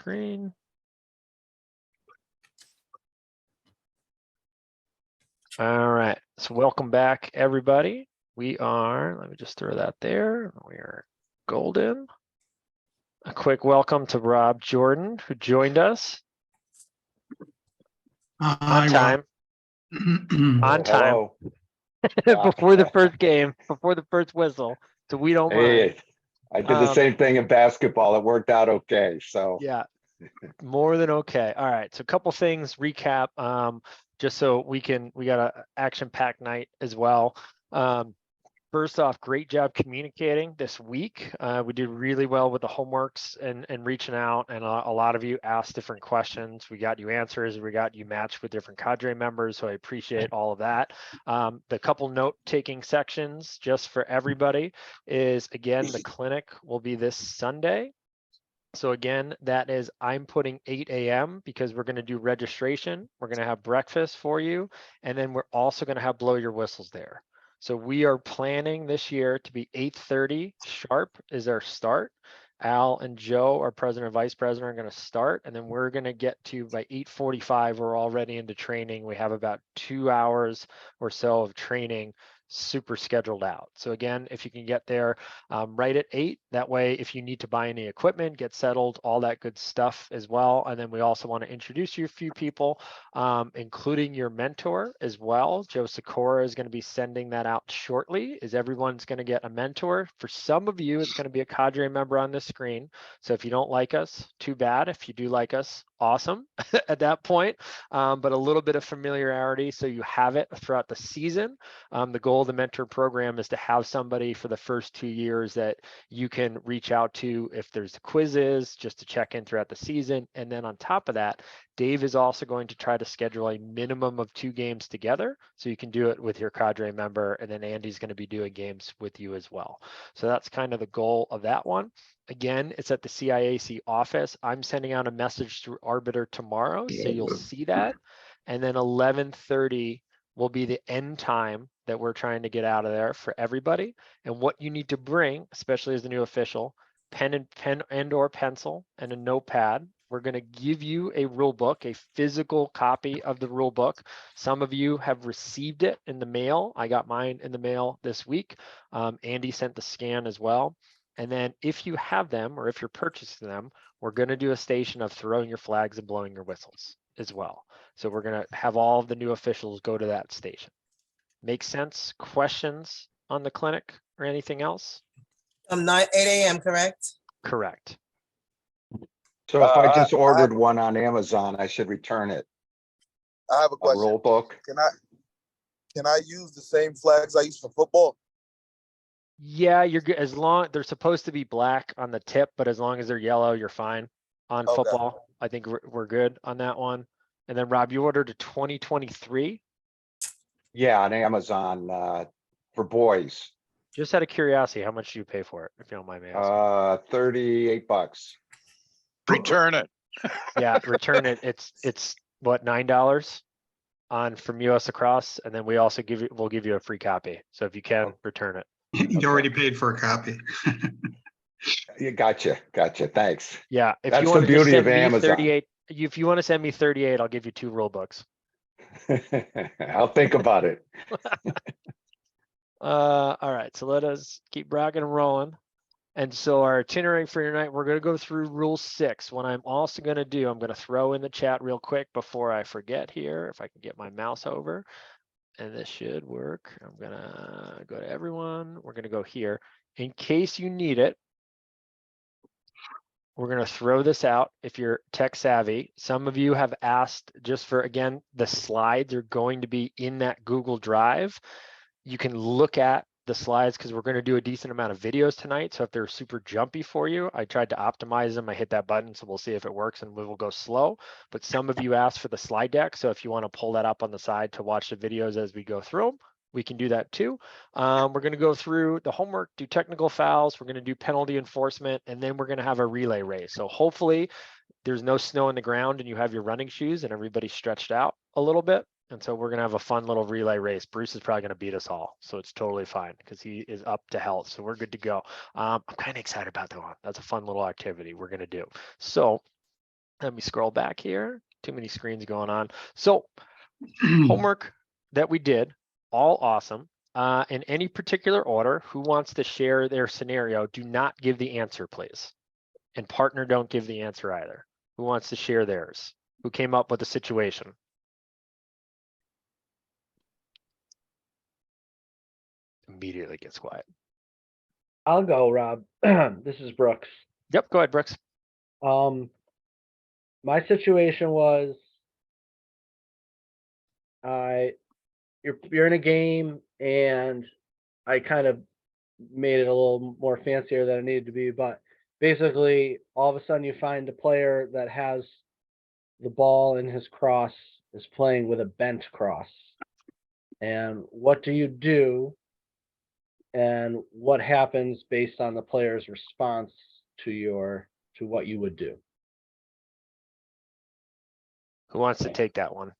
screen. All right, so welcome back, everybody. We are, let me just throw that there. We are golden. A quick welcome to Rob Jordan, who joined us on time. On time. Before the first game, before the first whistle. So we don't mind. I did the same thing in basketball. It worked out okay. So yeah, more than okay. All right, so a couple things recap, just so we got a action-packed night as well. First off, great job communicating this week. We did really well with the homeworks and reaching out, and a lot of you asked different questions. We got you answers, we got you matched with different cadre members, so I appreciate all of that. The couple note-taking sections just for everybody is, again, the clinic will be this Sunday. So again, that is, I'm putting 8 a.m. because we're going to do registration. We're going to have breakfast for you. And then we're also going to have blow your whistles there. So we are planning this year to be 8:30 sharp is our start. Al and Joe, our president and vice president, are going to start. And then we're going to get to, by 8:45, we're already into training. We have about 2 hours or so of training super scheduled out. So again, if you can get there right at 8, that way if you need to buy any equipment, get settled, all that good stuff as well. And then we also want to introduce you a few people, including your mentor as well. Joe Sikora is going to be sending that out shortly. Everyone's going to get a mentor. For some of you, it's going to be a cadre member on the screen. So if you don't like us, too bad. If you do like us, awesome at that point, but a little bit of familiarity so you have it throughout the season. The goal of the mentor program is to have somebody for the first 2 years that you can reach out to if there's quizzes, just to check in throughout the season. And then on top of that, Dave is also going to try to schedule a minimum of 2 games together, so you can do it with your cadre member, and then Andy's going to be doing games with you as well. So that's kind of the goal of that one. Again, it's at the CIAC office. I'm sending out a message through Arbiter tomorrow, so you'll see that. And then 11:30 will be the end time that we're trying to get out of there for everybody. And what you need to bring, especially as the new official, pen and or pencil and a notepad. We're going to give you a rule book, a physical copy of the rule book. Some of you have received it in the mail. I got mine in the mail this week. Andy sent the scan as well. And then if you have them, or if you're purchasing them, we're going to do a station of throwing your flags and blowing your whistles as well. So we're going to have all of the new officials go to that station. Make sense? Questions on the clinic or anything else? 8 a.m., correct? Correct. So if I just ordered one on Amazon, I should return it. I have a A question. rule book. Can I use the same flags I use for football? Yeah, you're good. As long, they're supposed to be black on the tip, but as long as they're yellow, you're fine on Okay. football. I think we're good on that one. And then Rob, you ordered a 2023. Yeah, on Amazon for boys. Just out of curiosity, how much do you pay for it, if you don't mind me asking? $38. Return it. Yeah, return it. It's what, $9 on from US Across, and then we'll give you a free copy. So if you can, return it. You already paid for a copy. You gotcha. Thanks. Yeah, if That's you the want to just beauty of send me Amazon. 38, if you want to send me 38, I'll give you 2 rule books. I'll think about it. All right, so let us keep rocking and rolling. And so our itinerary for tonight, we're going to go through rule 6. What I'm also going to do, I'm going to throw in the chat real quick before I forget here, if I can get my mouse over, and this should work. I'm going to go to everyone. We're going to go here. In case you need it, we're going to throw this out if you're tech savvy. Some of you have asked just for, again, the slides are going to be in that Google Drive. You can look at the slides because we're going to do a decent amount of videos tonight. So if they're super jumpy for you, I tried to optimize them. I hit that button, so we'll see if it works, and we will go slow. But some of you asked for the slide deck. So if you want to pull that up on the side to watch the videos as we go through them, we can do that too. We're going to go through the homework, do technical fouls. We're going to do penalty enforcement, and then we're going to have a relay race. So hopefully there's no snow on the ground and you have your running shoes and everybody's stretched out a little bit. And so we're going to have a fun little relay race. Bruce is probably going to beat us all. So it's totally fine because he is up to health. So we're good to go. I'm kind of excited about that one. That's a fun little activity we're going to do. So Let me scroll back here. Too many screens going on. So homework that we did, all awesome. In any particular order, who wants to share their scenario? Do not give the answer, please. And partner, don't give the answer either. Who wants to share theirs? Who came up with the situation? Immediately gets quiet. I'll go, Rob. This is Brooks. Yep, go ahead, Brooks. My situation was you're in a game and I kind of made it a little more fancier than it needed to be, but basically all of a sudden you find a player that has the ball in his cross is playing with a bent cross. And what do you do? And what happens based on the player's response to what you would do? Who wants to take that one?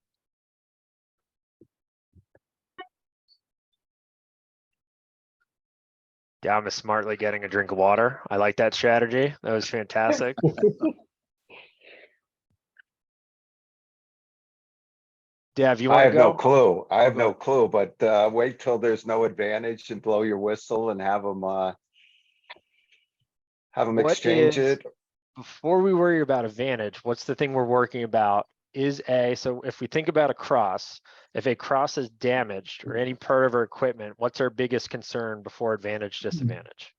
Dom is smartly getting a drink of water. I like that strategy. That was fantastic. Dev, you I want to have no go? clue. I have go no ahead. clue, but wait till there's no advantage and blow your whistle and have them What exchange is- it. Before we worry about advantage, what's the thing we're working about? So if we think about a cross, if a cross is damaged or any part of our equipment, what's our biggest concern before advantage, disadvantage?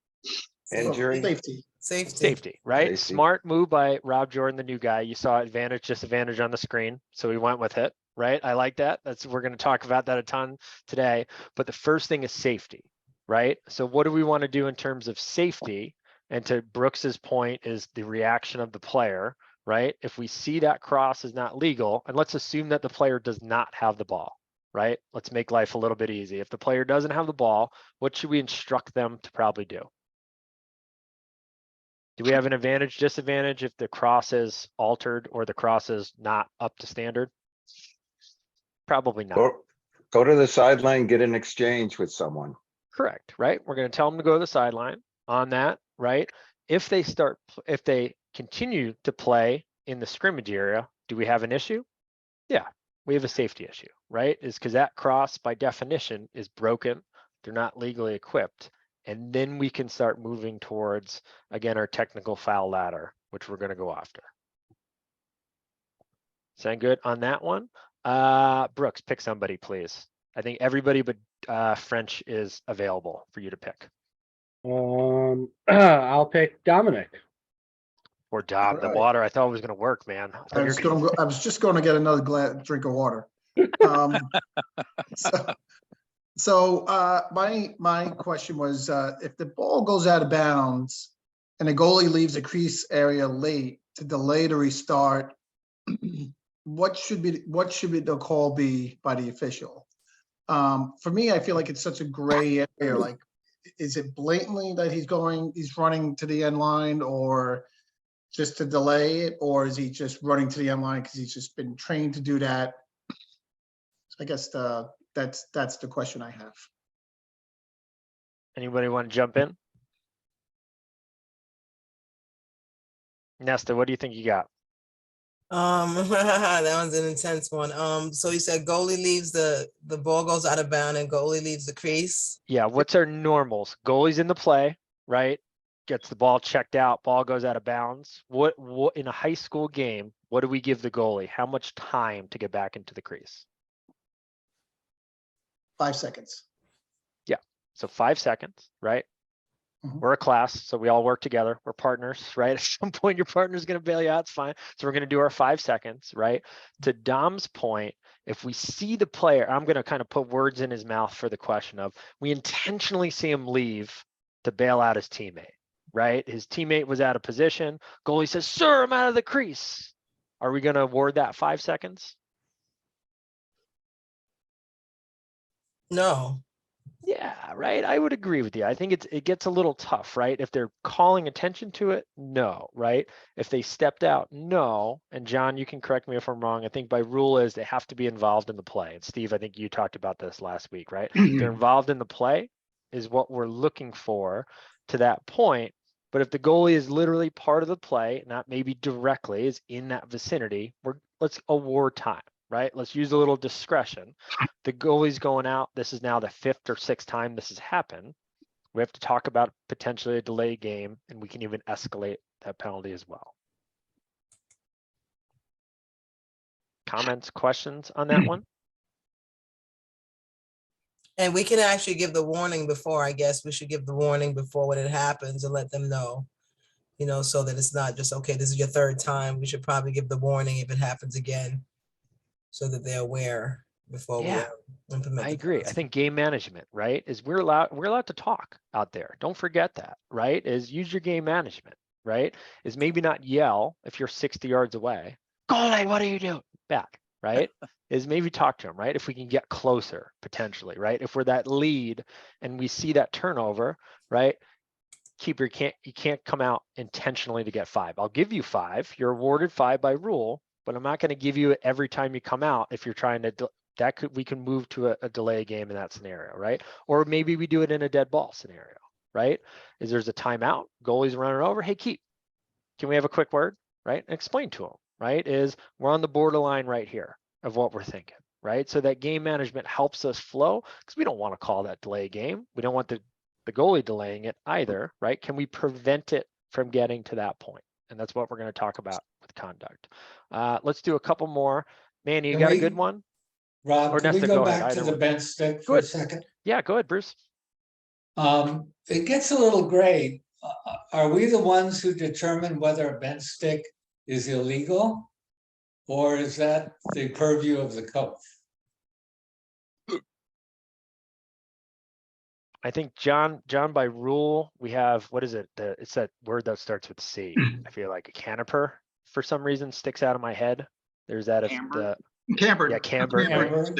Injury. Safety. Safety, right? Safety. Smart move by Rob Jordan, the new guy. You saw advantage, disadvantage on the screen. So we went with it, right? I like that. We're going to talk about that a ton today. But the first thing is safety, right? So what do we want to do in terms of safety? And to Brooks's point is the reaction of the player, right? If we see that cross is not legal, and let's assume that the player does not have the ball, right? Let's make life a little bit easy. If the player doesn't have the ball, what should we instruct them to probably do? Do we have an advantage, disadvantage if the cross is altered or the cross is not up to standard? Probably not. Go to the sideline, get an exchange with someone. Correct, right? We're going to tell them to go to the sideline on that, right? If they continue to play in the scrimmage area, do we have an issue? Yeah, we have a safety issue, right? Is because that cross by definition is broken. They're not legally equipped. And then we can start moving towards, again, our technical foul ladder, which we're going to go after. Sound good on that one? Brooks, pick somebody, please. I think everybody but French is available for you to pick. I'll pick Dominic. Or Dom, the Alright. water I thought was going to work, man. I was just going to get another drink of water. So my question was, if the ball goes out of bounds and the goalie leaves the crease area late to delay the restart, what should the call be by the official? For me, I feel like it's such a gray area. Like, is it blatantly that he's running to the end line, or just to delay it, or is he just running to the end line because he's just been trained to do that? So I guess that's the question I have. Anybody want to jump in? Nesta, what do you think you got? That one's an intense one. So you said goalie leaves the ball goes out of bounds and goalie leaves the crease. Yeah, what's our normals? Goalie's in the play, right? Gets the ball checked out, ball goes out of bounds. What in a high school game, what do we give the goalie? How much time to get back into the crease? 5 seconds. So 5 seconds, right? Mhm. We're a class, so we all work together. We're partners, right? At some point, your partner's going to bail you out. It's fine. So we're going to do our 5 seconds, right? To Dom's point, if we see the player, I'm going to kind of put words in his mouth for the question of, we intentionally see him leave to bail out his teammate, right? His teammate was out of position. Goalie says, "Sir, I'm out of the crease." Are we going to award that 5 seconds? No. Yeah, right. I would agree with you. I think it gets a little tough, right? If they're calling attention to it, no, right? If they stepped out, no. And John, you can correct me if I'm wrong. I think by rule is they have to be involved in the play. And Steve, I think you talked about this last week, right? They're involved in the play is what we're looking for to that point. But if the goalie is literally part of the play, not maybe directly is in that vicinity, let's award time, right? Let's use a little discretion. The goalie's going out. This is now the 5th or 6th time this has happened. We have to talk about potentially a delay game, and we can even escalate that penalty as well. Comments, questions on that one? And we can actually give the warning before, I guess we should give the warning before when it happens and let them know, you know, so that it's not just, okay, this is your 3rd time. We should probably give the warning if it happens again, so that they're aware before we Yeah, implement. I the agree. I policy. think game management, right, is we're allowed to talk out there. Don't forget that, right? Is use your game management, right? Is maybe not yell if you're 60 yards away. Goalie, what are you doing? Back, right? Is maybe talk to him, right? If we can get closer potentially, right? If we're that lead and we see that turnover, right? Keeper you can't come out intentionally to get 5. I'll give you 5. You're awarded 5 by rule, but I'm not going to give you it every time you come out if you're trying to we can move to a delay game in that scenario, right? Or maybe we do it in a dead ball scenario, right? Is there's a timeout, goalie's running over, hey, keep, can we have a quick word, right? And explain to them, right? Is we're on the borderline right here of what we're thinking, right? So that game management helps us flow because we don't want to call that delay game. We don't want the goalie delaying it either, right? Can we prevent it from getting to that point? And that's what we're going to talk about with conduct. Let's do a couple more. Manny, you Can got a we- good one? Rob, Or can we Nesta, go go ahead, back to either the one. bent stick for Good. a second? Yeah, go ahead, Bruce. It gets a little gray. Are we the ones who determine whether a bent stick is illegal? Or is that the purview of the coach? I think John, by rule, we have, what is it? It's that word that starts with C. I feel like a caniper for some reason sticks out of my head. There's that if the, Camber. yeah, camber, right? Amber,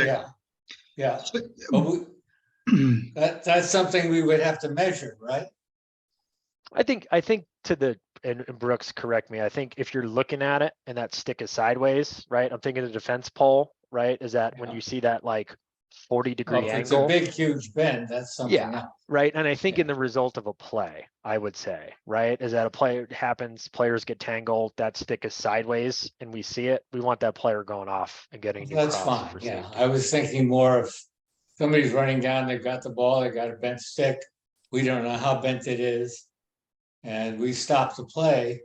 yeah. But that's something we would have to measure, right? I think to the, and Brooks, correct me, I think if you're looking at it and that stick is sideways, right? I'm thinking the defense pole, right? Is that when Yeah. you see that like 40-degree Well, if it's a angle? big, huge bend, that's something Yeah, else. right. And I think Yeah. in the result of a play, I would say, right, is that a play happens, players get tangled, that stick is sideways and we see it. We want that player going off and getting a new That's cross fine, for yeah. safety. I was thinking more of somebody's running down, they've got the ball, they got a bent stick. We don't know how bent it is. And we stop the play.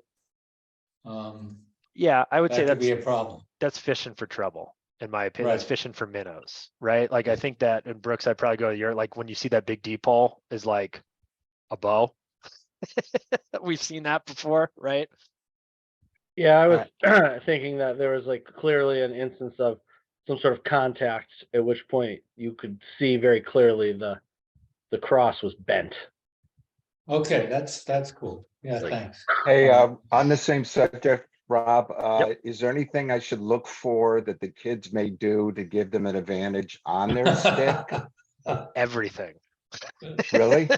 Yeah, I would say That could be that's a problem. fishing for trouble, in my opinion. That's Right. fishing for minnows, right? Like I think that, and Brooks, I'd probably go, you're like when you see that big deep hole is like a bow. We've seen that before, right? Yeah, I was thinking that there was like clearly an instance of some sort of contact, at which point you could see very clearly the cross was bent. Okay, that's cool. Yeah, Like- thanks. Hey, on the same subject, Rob, is there anything I should look for that the kids may do to give them an advantage on their stick? Everything. Really?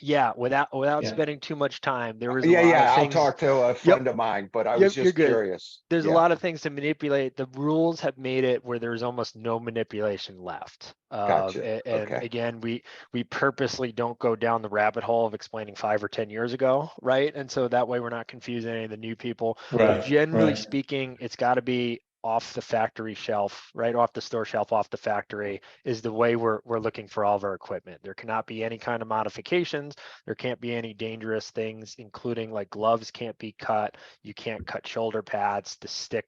Yeah, without Yeah. spending too much time, there was a Yeah, lot yeah, of I'll things. talk to a friend of mine, but I Yep, was you're just good. curious. There's a Yeah. lot of things to manipulate. The rules have made it where there's almost no manipulation left. Gotcha. And Okay. again, we purposely don't go down the rabbit hole of explaining 5 or 10 years ago, right? And so that way we're not confusing any of the new people. Right, Generally right. speaking, it's got to be off the factory shelf, right off the store shelf, off the factory is the way we're looking for all of our equipment. There cannot be any kind of modifications. There can't be any dangerous things, including like gloves can't be cut. You can't cut shoulder pads. The stick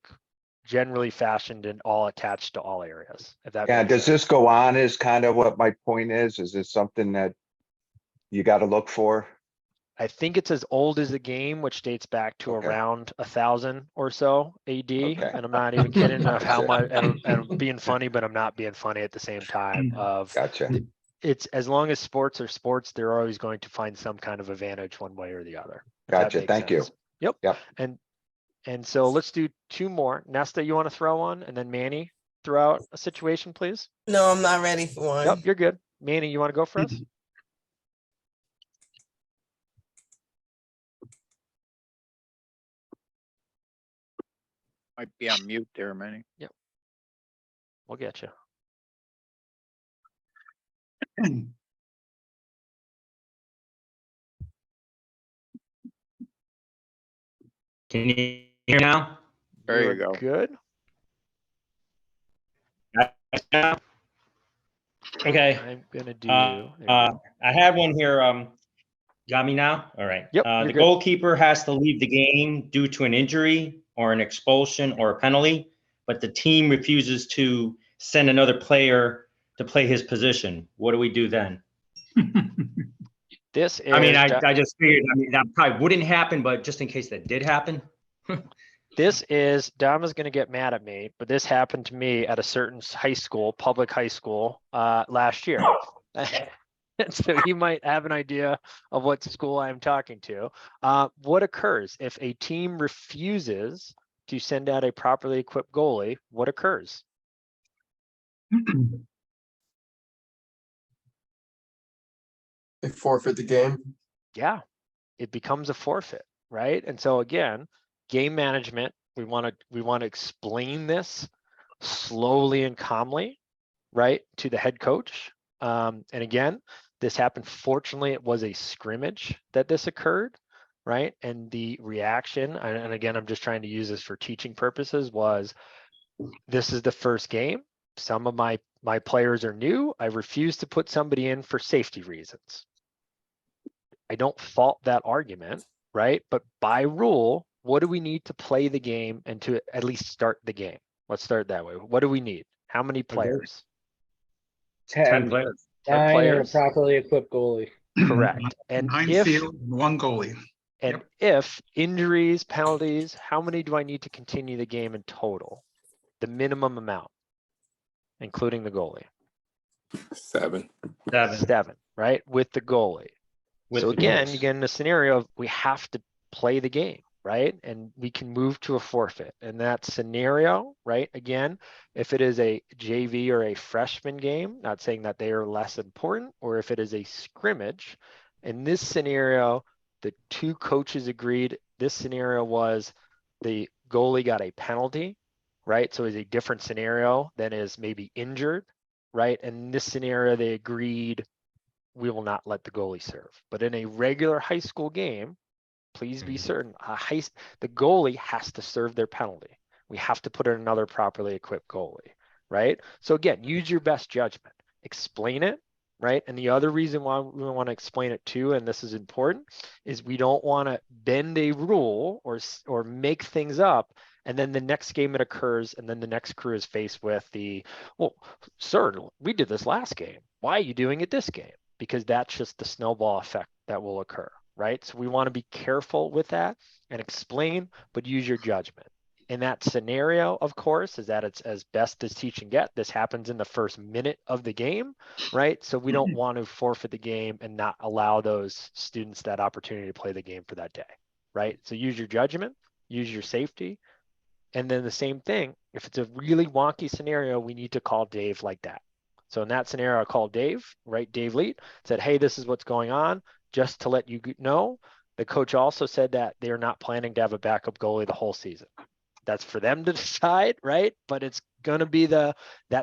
generally fashioned and all attached to all areas. If that Yeah, makes does sense. this go on is kind of what my point is? Is this something that you got to look for? I think it's as old as the game, which dates back to Okay. around 1000 or so AD. Okay. And I'm not even kidding of how Gotcha. much, and I'm being funny, but I'm not being funny at the same time of Gotcha. it's as long as sports are sports, they're always going to find some kind of advantage one way or the other. if that Gotcha. makes Thank you. sense. Yep. Yep. And so let's do 2 more. Nesta, you want to throw one? And then Manny, throw out a situation, please. No, I'm not ready for one. Yep, you're good. Manny, you want to go for us? Might be on mute there, Manny. We'll get you. Can you hear now? There you are go. Good. Okay. I'm gonna do. Uh, there you go. I have one here. Got me now? All right. Yep, The you're good. goalkeeper has to leave the game due to an injury or an expulsion or a penalty, but the team refuses to send another player to play his position. What do we do then? This is. I mean, I just figured, I mean, that probably wouldn't happen, but just in case that did happen. This is, Dom is gonna get mad at me, but this happened to me at a certain high school, public high school, last year. And so he might have an idea of what school I'm talking to. What occurs if a team refuses to send out a properly equipped goalie? What occurs? They forfeit the game. Yeah, it becomes a forfeit, right? And so again, game management, we want to explain this slowly and calmly, right, to the head coach. And again, this happened. Fortunately, it was a scrimmage that this occurred, right? And the reaction, and again, I'm just trying to use this for teaching purposes, was this is the first game. Some of my players are new. I refuse to put somebody in for safety reasons. I don't fault that argument, right? But by rule, what do we need to play the game and to at least start the game? Let's start that way. What do we need? How many players? 10 players. 10 9 and a players. properly equipped goalie. Correct. And 9 if field, 1 goalie. and if injuries, penalties, how many do I need to continue the game in total? The minimum amount, including the goalie. 7. 7, right? With the goalie. With So the again, goalies. you get in a scenario of we have to play the game, right? And we can move to a forfeit. And that scenario, right? Again, if it is a JV or a freshman game, not saying that they are less important, or if it is a scrimmage, in this scenario, the two coaches agreed. This scenario was the goalie got a penalty, right? So it's a different scenario than is maybe injured, right? And in this scenario, they agreed we will not let the goalie serve. But in a regular high school game, please be certain the goalie has to serve their penalty. We have to put in another properly equipped goalie, right? So again, use your best judgment. Explain it, right? And the other reason why we want to explain it too, and this is important, is we don't want to bend a rule or make things up. And then the next game it occurs, and then the next crew is faced with well, sir, we did this last game. Why are you doing it this game? Because that's just the snowball effect that will occur, right? So we want to be careful with that and explain, but use your judgment. In that scenario, of course, is that it's as best as teach and get. This happens in the first minute of the game, right? So we don't want to forfeit the game and not allow those students that opportunity to play the game for that day, right? So use your judgment, use your safety. And then the same thing, if it's a really wonky scenario, we need to call Dave like that. So in that scenario, I called Dave, right? Dave Leet said, hey, this is what's going on. Just to let you know, the coach also said that they're not planning to have a backup goalie the whole season. That's for them to decide, right? But it's going to be that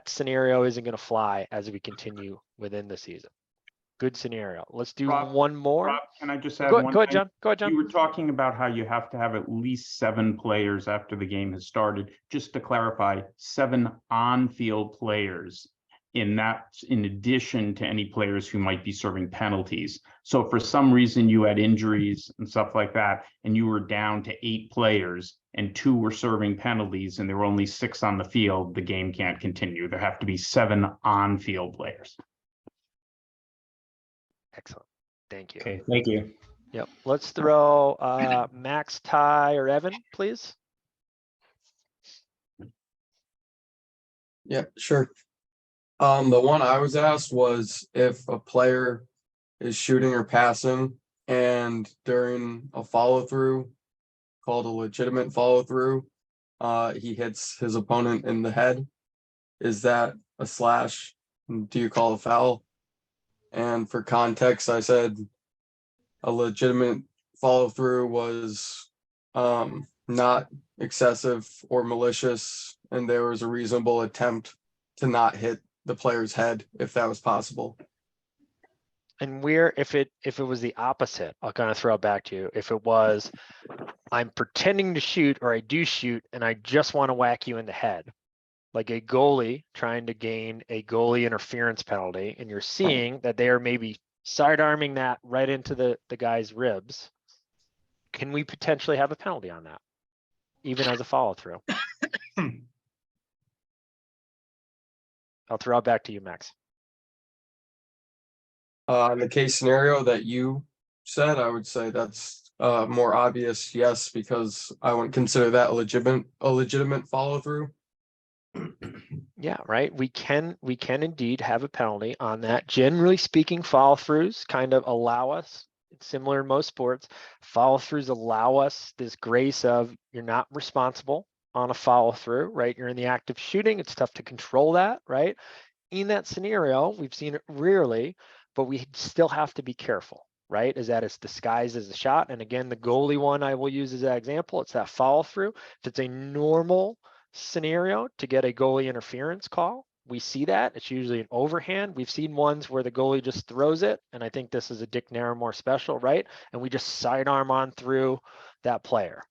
scenario isn't going to fly as we continue within the season. Good scenario. Let's do one more. Rob, can I just add Go one ahead, thing? John. Go ahead, John. You were talking about how you have to have at least 7 players after the game has started. Just to clarify, 7 on-field players. In addition to any players who might be serving penalties. So if for some reason you had injuries and stuff like that, and you were down to 8 players and 2 were serving penalties and there were only 6 on the field, the game can't continue. There have to be 7 on-field players. Excellent. Thank you. Okay, thank you. Yep. Let's throw Max, Ty, or Evan, please. Yeah, sure. The one I was asked was if a player is shooting or passing and during a follow through called a legitimate follow through, he hits his opponent in the head. Is that a slash? Do you call a foul? And for context, I said a legitimate follow through was not excessive or malicious, and there was a reasonable attempt to not hit the player's head if that was possible. And if it was the opposite, I'll kind of throw it back to you. If it was, I'm pretending to shoot or I do shoot and I just want to whack you in the head, like a goalie trying to gain a goalie interference penalty, and you're seeing that they are maybe sidearming that right into the guy's ribs, can we potentially have a penalty on that, even as a follow through? I'll throw it back to you, Max. In the case scenario that you said, I would say that's more obvious, yes, because I wouldn't consider that a legitimate follow through. Yeah, right. We can indeed have a penalty on that. Generally speaking, follow throughs kind of allow us, it's similar in most sports, follow throughs allow us this grace of you're not responsible on a follow through, right? You're in the act of shooting. It's tough to control that, right? In that scenario, we've seen it rarely, but we still have to be careful, right? Is that it's disguised as a shot. And again, the goalie one I will use as that example. It's that follow through. If it's a normal scenario to get a goalie interference call, we see that. It's usually an overhand. We've seen ones where the goalie just throws it. And I think this is a Dick Naramore special, right? And we just sidearm on through that player.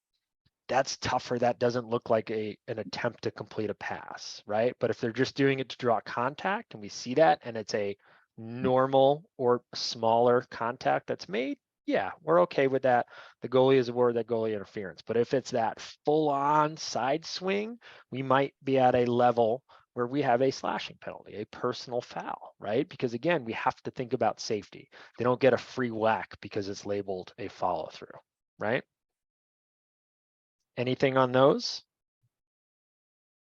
That's tougher. That doesn't look like an attempt to complete a pass, right? But if they're just doing it to draw contact and we see that and it's a normal or smaller contact that's made, yeah, we're okay with that. The goalie is aware of that goalie interference. But if it's that full on side swing, we might be at a level where we have a slashing penalty, a personal foul, right? Because again, we have to think about safety. They don't get a free whack because it's labeled a follow through, right? Anything on those?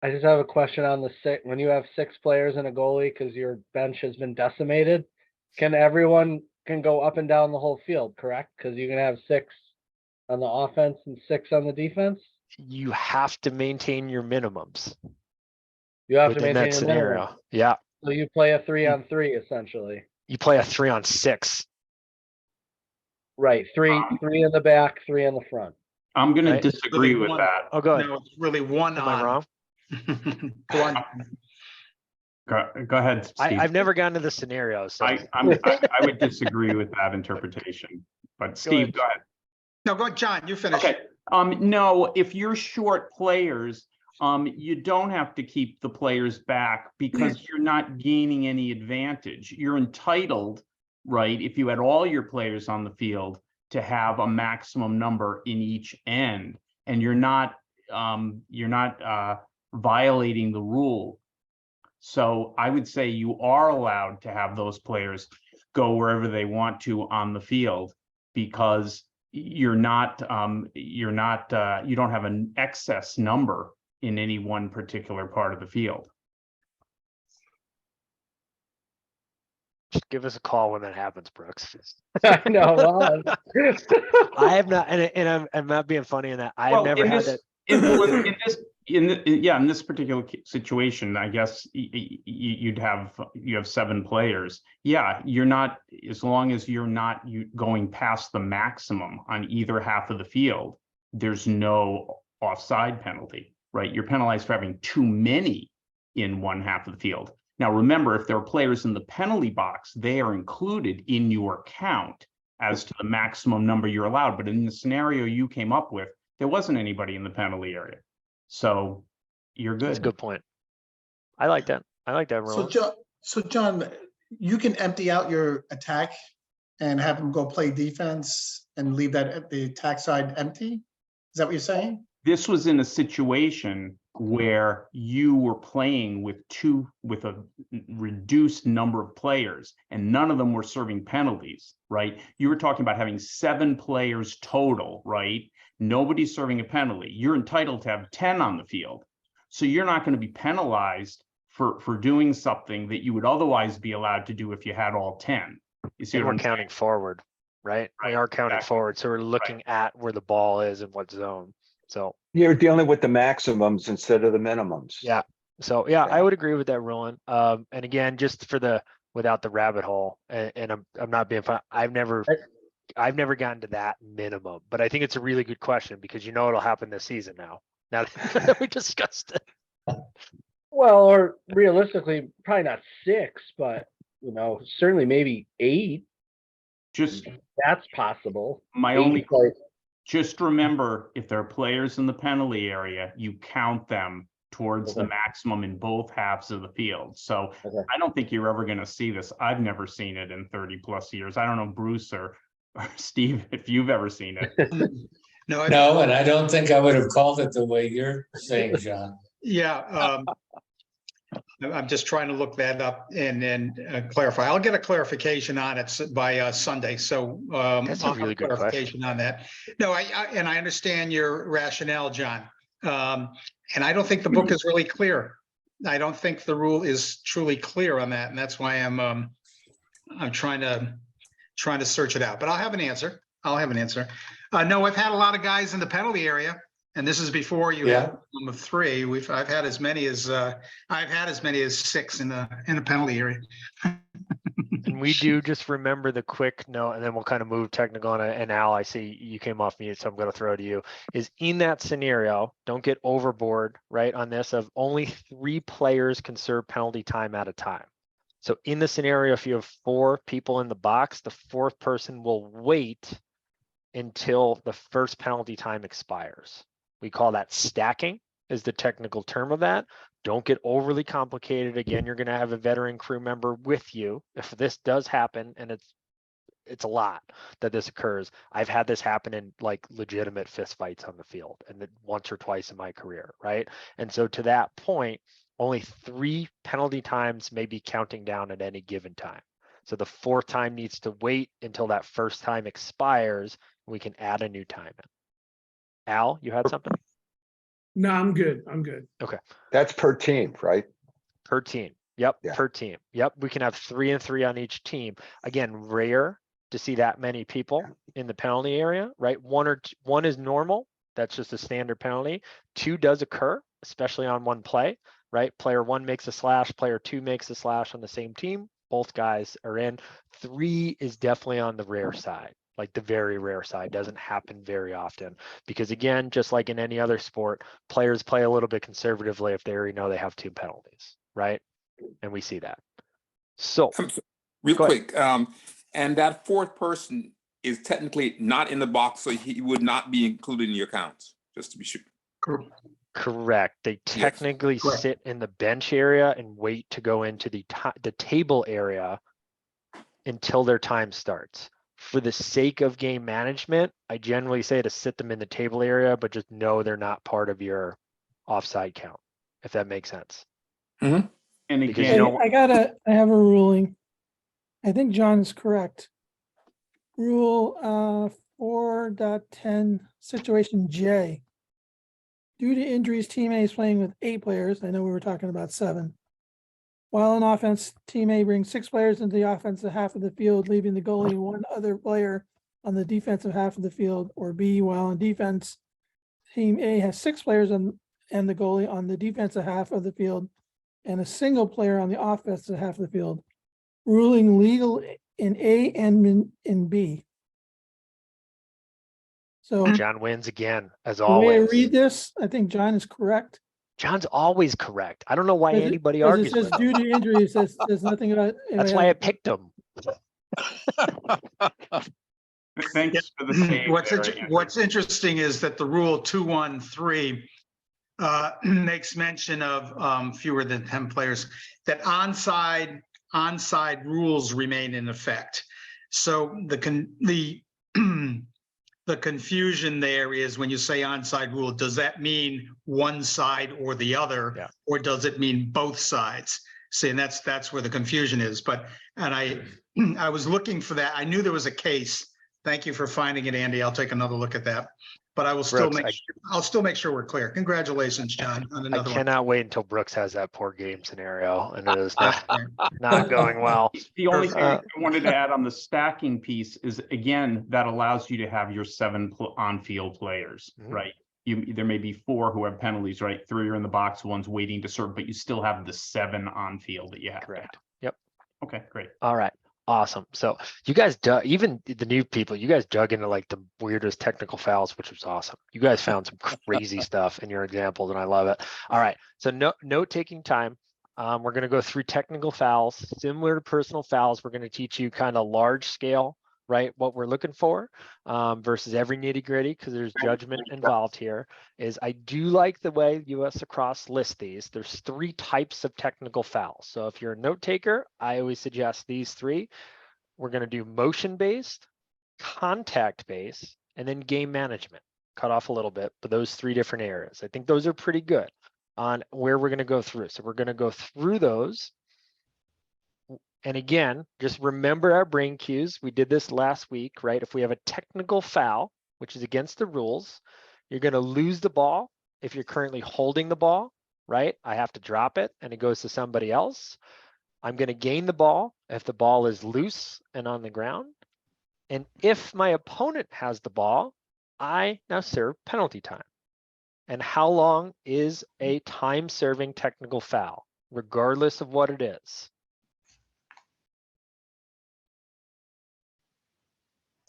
I just have a question on the when you have 6 players and a goalie because your bench has been decimated, can everyone can go up and down the whole field, correct? Because you can have 6 on the offense and 6 on the defense. You have to maintain your minimums You have to within maintain that your minimum. scenario. Yeah, So you play a 3-on-3 essentially. you play a 3-on-6. Right, three in the back, 3 in the front. I'm going Right. to disagree with that. Oh, go ahead. No, it's really one Am I on. wrong? One. Go ahead, Steve. I've never gotten to the scenario, so I would disagree with that interpretation. But Steve, go ahead. No, go ahead, John, you finish. Okay. No, if you're short players, you don't have to keep the players back because you're not gaining any advantage. You're entitled, right, if you had all your players on the field, to have a maximum number in each end, and you're not violating the rule. So I would say you are allowed to have those players go wherever they want to on the field because you don't have an excess number in any one particular part of the field. just give us a call when that happens, Brooks. I know. Well, I have not, and I'm not being funny in that. I have never had that. In this particular situation, I guess you have 7 players. Yeah, you're not, as long as you're not going past the maximum on either half of the field, there's no offside penalty, right? You're penalized for having too many in one half of the field. Now, remember, if there are players in the penalty box, they are included in your count as to the maximum number you're allowed. But in the scenario you came up with, there wasn't anybody in the penalty area. So you're good. That's a good point. I like that. I like that, Roland. So John, you can empty out your attack and have them go play defense and leave the attack side empty? Is that what you're saying? This was in a situation where you were playing with a reduced number of players and none of them were serving penalties, right? You were talking about having 7 players total, right? Nobody's serving a penalty. You're entitled to have 10 on the field. So you're not going to be penalized for doing something that you would otherwise be allowed to do if you had all 10. You see, and we're counting forward, right? We are counting forward. So we're looking at where the ball is and what zone. So You're dealing with the maximums instead of the minimums. yeah. So yeah, I would agree with that, Roland. And again, just for without the rabbit hole, and I'm not being fun. I've never gotten to that minimum, but I think it's a really good question because it'll happen this season now. Now that we discussed it. well, or realistically, probably not 6, but certainly maybe 8. Just That's possible. my 80 only, players. just remember, if there are players in the penalty area, you count them towards the Okay. maximum in both halves of the field. So Okay. I don't think you're ever going to see this. I've never seen it in 30 plus years. I don't know, Bruce or Steve, if you've ever seen it. No, No, and I don't think I would have called it the way you're saying, John. yeah, I'm just trying to look that up and then clarify. I'll get a clarification on it by Sunday. So That's a I'll have really good clarification on that. No, and I understand your rationale, John. And I don't think the book is really clear. I don't think the rule is truly clear on that, and that's why I'm trying to search it out. But I'll have an answer. No, I've had a lot of guys in the penalty area. And this is before you Yeah. had a minimum of 3. I've had as many as 6 in the penalty area. And we do just remember the quick note, and then we'll kind of move technical on it. And Al, I see you came off mute, so I'm going to throw it to you. Is in that scenario, don't get overboard, right? On this, of only 3 players can serve penalty time at a time. So in the scenario, if you have 4 people in the box, the 4th person will wait until the first penalty time expires. We call that stacking, is the technical term of that. Don't get overly complicated. Again, you're going to have a veteran crew member with you if this does happen, and it's a lot that this occurs. I've had this happen in like legitimate fist fights on the field, and once or twice in my career, right? And so to that point, only 3 penalty times may be counting down at any given time. So the 4th time needs to wait until that first time expires. We can add a new time in. Al, you had something? No, I'm good. Okay. That's per team, right? Per team. Yep. Yeah. Per team. Yep. We can have 3 and 3 on each team. Again, rare to see that many people in the penalty area, right? 1 is normal. That's just a standard penalty. 2 does occur, especially on one play, right? Player 1 makes a slash, player 2 makes a slash on the same team. Both guys are in. 3 is definitely on the rare side. Like the very rare side, doesn't happen very often, because again, just like in any other sport, players play a little bit conservatively if they already know they have 2 penalties, right? And we see that. So Real go ahead. quick, and that 4th person is technically not in the box, so he would not be included in your counts, just to be sure. Correct. They technically correct. sit in the bench area and wait to go into the table area until their time starts. For the sake of game management, I generally say to sit them in the table area, but just know they're not part of your offside count, if that makes sense. Mm-hmm. And Because again, I have a ruling. I think John is correct. Rule 4.10, situation J. Due to injuries, team A is playing with 8 players. I know we were talking about 7. While on offense, team A brings 6 players into the offensive half of the field, leaving the goalie and 1 other player on the defensive half of the field. Or B, while on defense, team A has 6 players and the goalie on the defensive half of the field, and a single player on the offensive half of the field. Ruling legal in A and in B. So John wins again, as the way I always. read this, I think John is correct. John's always correct. I don't know why Because anybody it argues says with him. due to injuries, there's nothing about. That's why I picked him. thanks for the save. What's interesting is that the rule 213 makes mention of fewer than 10 players, that onside rules remain in effect. So the confusion there is when you say onside rule, does that mean one side or the other? Yeah. Or does it mean both sides? See, and that's where the confusion is. And I was looking for that. I knew there was a case. Thank you for finding it, Andy. I'll take another look at that. But I will still Brooks, I'll still make sure we're clear. Congratulations, John, on I another one. cannot wait until Brooks has that poor game scenario, and it is not going well. The only thing I wanted to add on the stacking piece is, again, that allows you to have your 7 on-field players, right? There may be 4 who have penalties, right? 3 are in the box, 1's waiting to serve, but you still have the 7 on field that you have. Correct. Yep. Okay, great. All right. Awesome. So you guys, even the new people, you guys dug into like the weirdest technical fouls, which was awesome. You guys found some crazy stuff in your examples, and I love it. All right. So note taking time. We're going to go through technical fouls, similar to personal fouls. We're going to teach you kind of large scale right? What we're looking for versus every nitty gritty, because there's judgment involved here, is I do like the way US Lacrosse lists these. There's 3 types of technical fouls. So if you're a note taker, I always suggest these 3. We're going to do motion based, contact based, and then game management. Cut off a little bit, but those 3 different areas. I think those are pretty good on where we're going to go through. So we're going to go through those. And again, just remember our brain cues. We did this last week, right? If we have a technical foul, which is against the rules, you're going to lose the ball. If you're currently holding the ball, right? I have to drop it and it goes to somebody else. I'm going to gain the ball if the ball is loose and on the ground. And if my opponent has the ball, I now serve penalty time. And how long is a time-serving technical foul, regardless of what it is?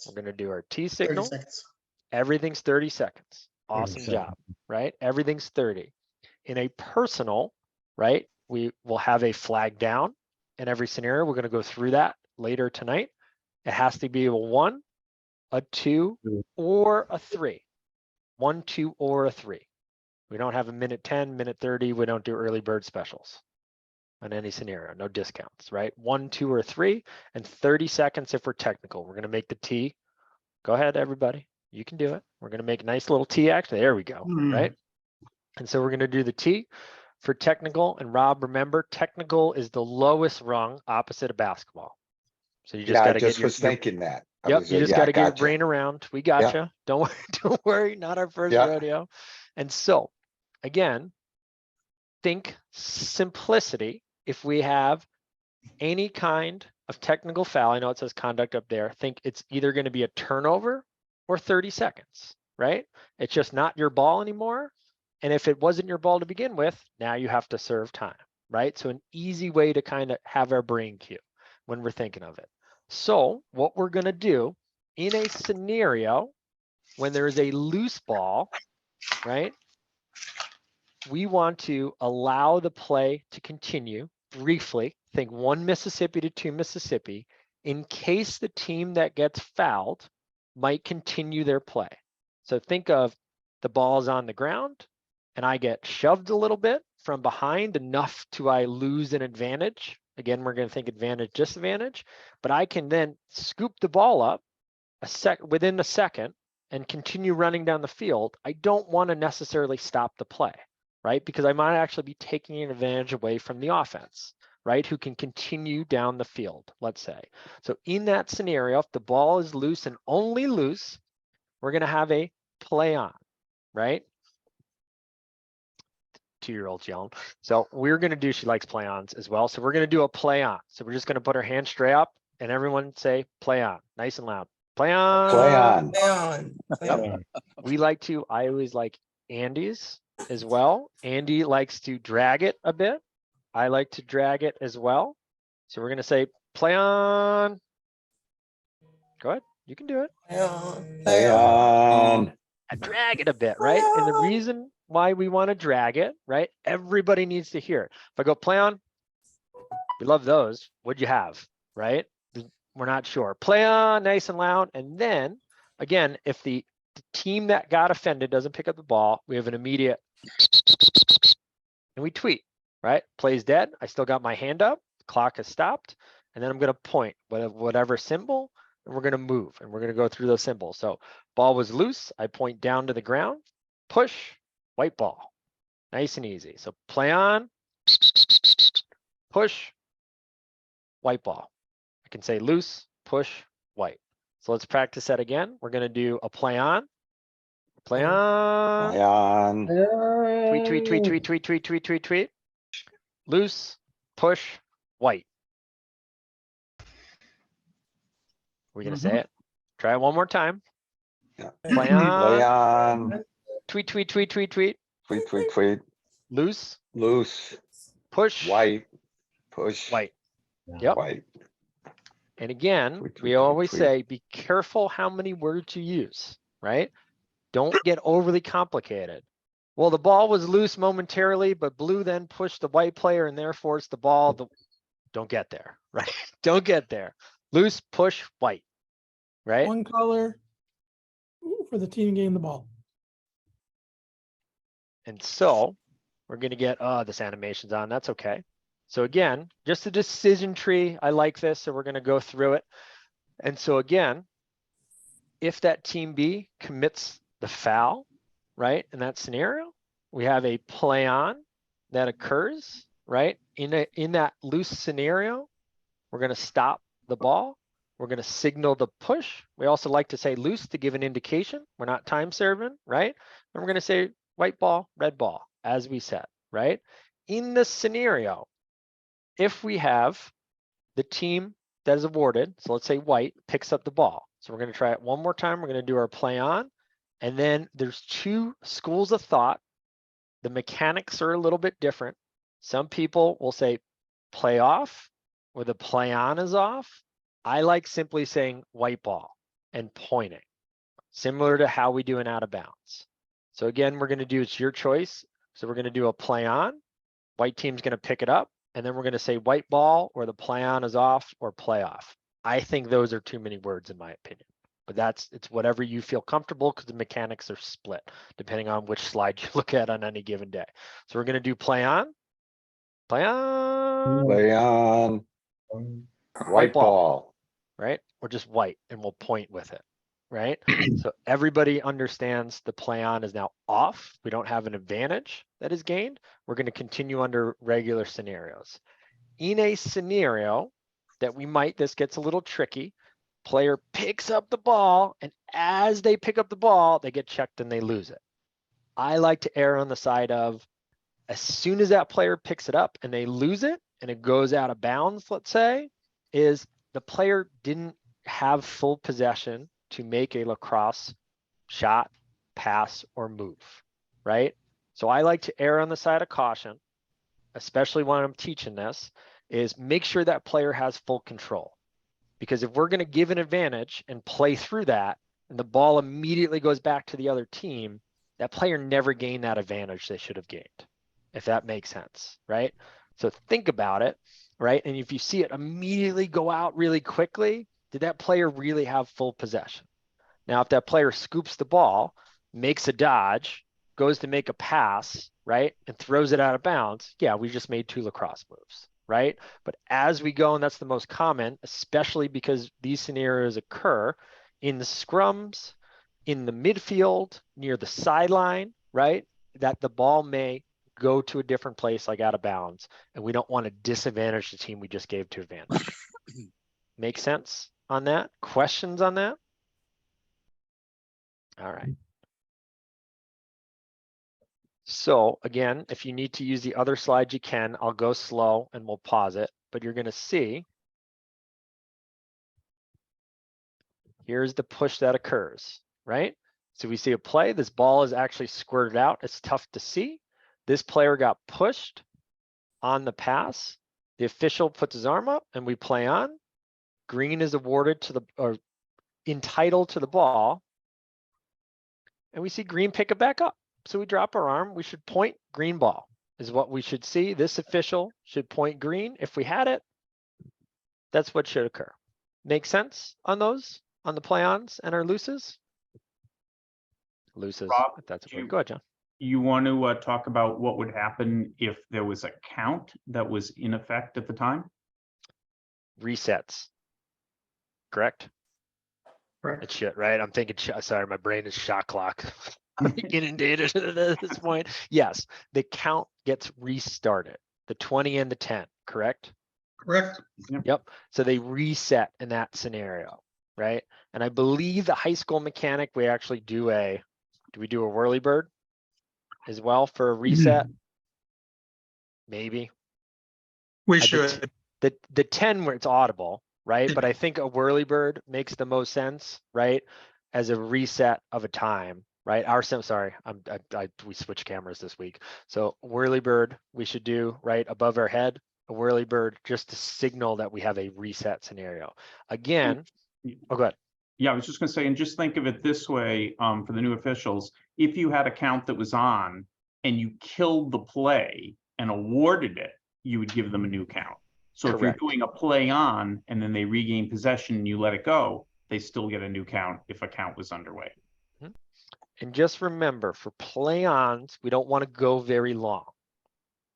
We're going to do our T 30 signal. seconds. Everything's 30 seconds. 30 Awesome seconds. job, right? Everything's 30. In a personal, right, we will have a flag down in every scenario. We're going to go through that later tonight. It has to be a 1, a 2, or a 3. 1, 2, or a 3. We don't have a minute 10, minute 30. We don't do early bird specials on any scenario, no discounts, right? 1, 2, or 3, and 30 seconds if we're technical. We're going to make the T. Go ahead, everybody. You can do it. We're going to make a nice little T action. There we go, right? And so we're going to do the T for technical. And Rob, remember, technical is the lowest rung opposite of basketball. So you just Yeah, got I to get just your was thinking that. I Yep, was, you just yeah, got to get your gotcha. brain around. We gotcha. Don't worry, don't worry. Not our first Yeah. rodeo. And so, again, think simplicity. If we have any kind of technical foul, I know it says conduct up there. Think it's either going to be a turnover or 30 seconds, right? It's just not your ball anymore. And if it wasn't your ball to begin with, now you have to serve time, right? So an easy way to kind of have our brain cue when we're thinking of it. So what we're going to do in a scenario when there is a loose ball, right? We want to allow the play to continue briefly. Think 1 Mississippi to 2 Mississippi in case the team that gets fouled might continue their play. So think of the ball's on the ground and I get shoved a little bit from behind enough to I lose an advantage. Again, we're going to think advantage, disadvantage, but I can then scoop the ball up within a second and continue running down the field. I don't want to necessarily stop the play, right? Because I might actually be taking an advantage away from the offense, right? Who can continue down the field, let's say. So in that scenario, if the ball is loose and only loose, we're going to have a play on, right? 2-year-old's yelling. So we're going to do, she likes play-ons as well. So we're going to do a play on. So we're just going to put our hand straight up and everyone say play on, nice and loud. Play on. Play on. Play on. Play on. We like to, I always like Andy's as well. Andy likes to drag it a bit. I like to drag it as well. So we're going to say play on. Go ahead. You can do it. Play on. Play on. Drag it a bit, right? And the reason why we want to drag it, right? Everybody needs to hear it. If I go play on, we love those. What'd you have, right? We're not sure. Play on, nice and loud. And then again, if the team that got offended doesn't pick up the ball, we have an immediate, and we tweet, right? Play's dead. I still got my hand up. Clock has stopped. And then I'm going to point whatever symbol, and we're going to move, and we're going to go through those symbols. So ball was loose. I point down to the ground, push, white ball. Nice and easy. So play on, push, white ball. I can say loose, push, white. So let's practice that again. We're going to do a play on. Play on. Play on. Tweet, tweet, tweet, tweet, tweet, tweet, tweet, tweet, tweet. Loose, push, white. We're going to say it. Try it one more time. Yeah. Play Play on. on. Tweet, tweet, tweet, tweet, tweet. Tweet, tweet, tweet. Loose, Loose. push, White. Push. white. Yep. White. And again, Tweet, tweet, we tweet, always tweet. say, be careful how many words you use, right? Don't get overly complicated. Well, the ball was loose momentarily, but blue then pushed the white player and therefore it's the ball. Don't get there, right? Don't get there. Loose, push, white. right? One color for the team getting the ball. And so we're going to get, this animation's on, that's okay. So again, just a decision tree. I like this, so we're going to go through it. And so again, if that team B commits the foul, right, in that scenario, we have a play on that occurs, right? In that loose scenario, we're going to stop the ball. We're going to signal the push. We also like to say loose to give an indication. We're not time serving, right? And we're going to say white ball, red ball, as we said, right? In the scenario, if we have the team that is awarded, so let's say white picks up the ball. So we're going to try it one more time. We're going to do our play on. And then there's two schools of thought. The mechanics are a little bit different. Some people will say play off or the play on is off. I like simply saying white ball and pointing, similar to how we do an out of bounds. So again, we're going to do, it's your choice. So we're going to do a play on. White team's going to pick it up. And then we're going to say white ball or the play on is off or play off. I think those are too many words in my opinion, but it's whatever you feel comfortable because the mechanics are split depending on which slide you look at on any given day. So we're going to do play on, Play on. White ball. right? Or just white and we'll point with it, right? So everybody understands the play on is now off. We don't have an advantage that is gained. We're going to continue under regular scenarios. In a scenario that this gets a little tricky, player picks up the ball and as they pick up the ball, they get checked and they lose it. I like to err on the side of as soon as that player picks it up and they lose it and it goes out of bounds, let's say, is the player didn't have full possession to make a lacrosse shot, pass, or move, right? So I like to err on the side of caution, especially when I'm teaching this, is make sure that player has full control. Because if we're going to give an advantage and play through that, and the ball immediately goes back to the other team, that player never gained that advantage they should have gained, if that makes sense, right? So think about it, right? And if you see it immediately go out really quickly, did that player really have full possession? Now, if that player scoops the ball, makes a dodge, goes to make a pass, right, and throws it out of bounds, yeah, we just made two lacrosse moves, right? But as we go, and that's the most common, especially because these scenarios occur in the scrums, in the midfield, near the sideline, right, that the ball may go to a different place like out of bounds, and we don't want to disadvantage the team we just gave to advantage. Make sense on that? Questions on that? All right. So again, if you need to use the other slide, you can. I'll go slow and we'll pause it, but you're going to see here's the push that occurs, right? So we see a play. This ball is actually squirted out. It's tough to see. This player got pushed on the pass. The official puts his arm up and we play on. Green is awarded to or entitled to the ball. And we see green pick it back up. So we drop our arm. We should point green ball is what we should see. This official should point green. If we had it, that's what should occur. Make sense on those, on the play-ons and our looses? Looses, Rob, if that's a word. Go ahead, John. You want to talk about what would happen if there was a count that was in effect at the time? Resets, correct? It's shit, right? I'm thinking, sorry, my brain is shot clock. I'm inundated at this point. Yes, the count gets restarted, the 20 and the 10, correct? Correct. Yep. So they reset in that scenario, right? And I believe the high school mechanic, we actually do we do a whirly bird as well for a reset? Maybe. We should. The 10 where it's audible, right? But I think a whirly bird makes the most sense, right? As a reset of a time, right? Sorry, we switched cameras this week. So whirly bird we should do right above our head, a whirly bird just to signal that we have a reset scenario. Again, oh, go ahead. Yeah, I was just going to say, and just think of it this way for the new officials. If you had a count that was on and you killed the play and awarded it, you would give them a new count. So if you're doing a play on and then they regain possession and you let it go, they still get a new count if a count was underway. And just remember, for play-ons, we don't want to go very long.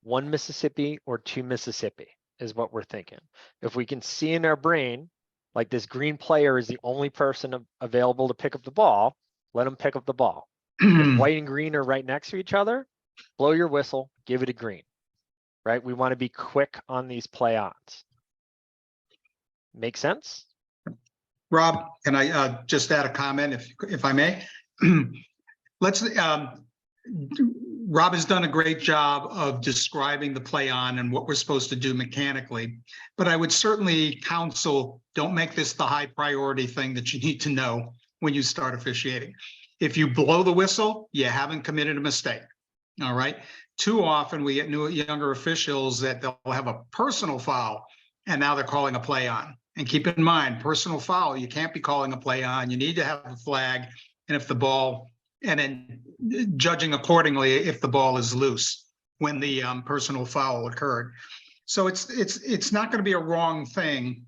1 Mississippi or 2 Mississippi is what we're thinking. If we can see in our brain, like this green player is the only person available to pick up the ball, let them pick up the ball. If white and green are right next to each other, blow your whistle, give it a green, right? We want to be quick on these play-ons. Make sense? Rob, can I just add a comment if I may? Let's, Rob has done a great job of describing the play on and what we're supposed to do mechanically, but I would certainly counsel, don't make this the high priority thing that you need to know when you start officiating. If you blow the whistle, you haven't committed a mistake, all right? Too often we get younger officials that they'll have a personal foul and now they're calling a play on. And keep in mind, personal foul, you can't be calling a play on. You need to have a flag. And if the ball, and then judging accordingly if the ball is loose when the personal foul occurred. So it's not going to be a wrong thing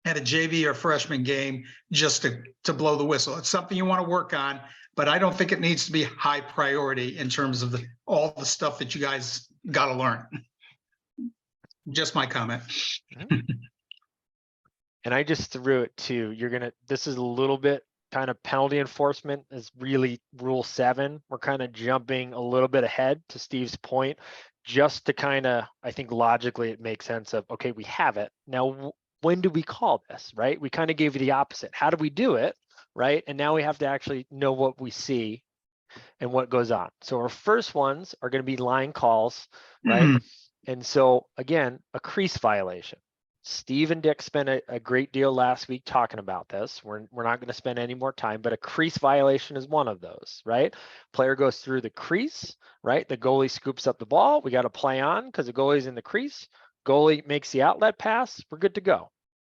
at a JV or freshman game just to blow the whistle. It's something you want to work on, but I don't think it needs to be high priority in terms of all the stuff that you guys got to learn. Just my comment. And I just threw it too. This is a little bit kind of penalty enforcement is really rule 7. We're kind of jumping a little bit ahead to Steve's point, just to kind of, I think logically it makes sense of, okay, we have it. Now, when do we call this, right? We kind of gave you the opposite. How do we do it, right? And now we have to actually know what we see and what goes on. So our first ones are going to be line calls, right? And so again, a crease violation. Steve and Dick spent a great deal last week talking about this. We're not going to spend any more time, but a crease violation is one of those, right? Player goes through the crease, right? The goalie scoops up the ball. We got to play on because the goalie's in the crease. Goalie makes the outlet pass. We're good to go.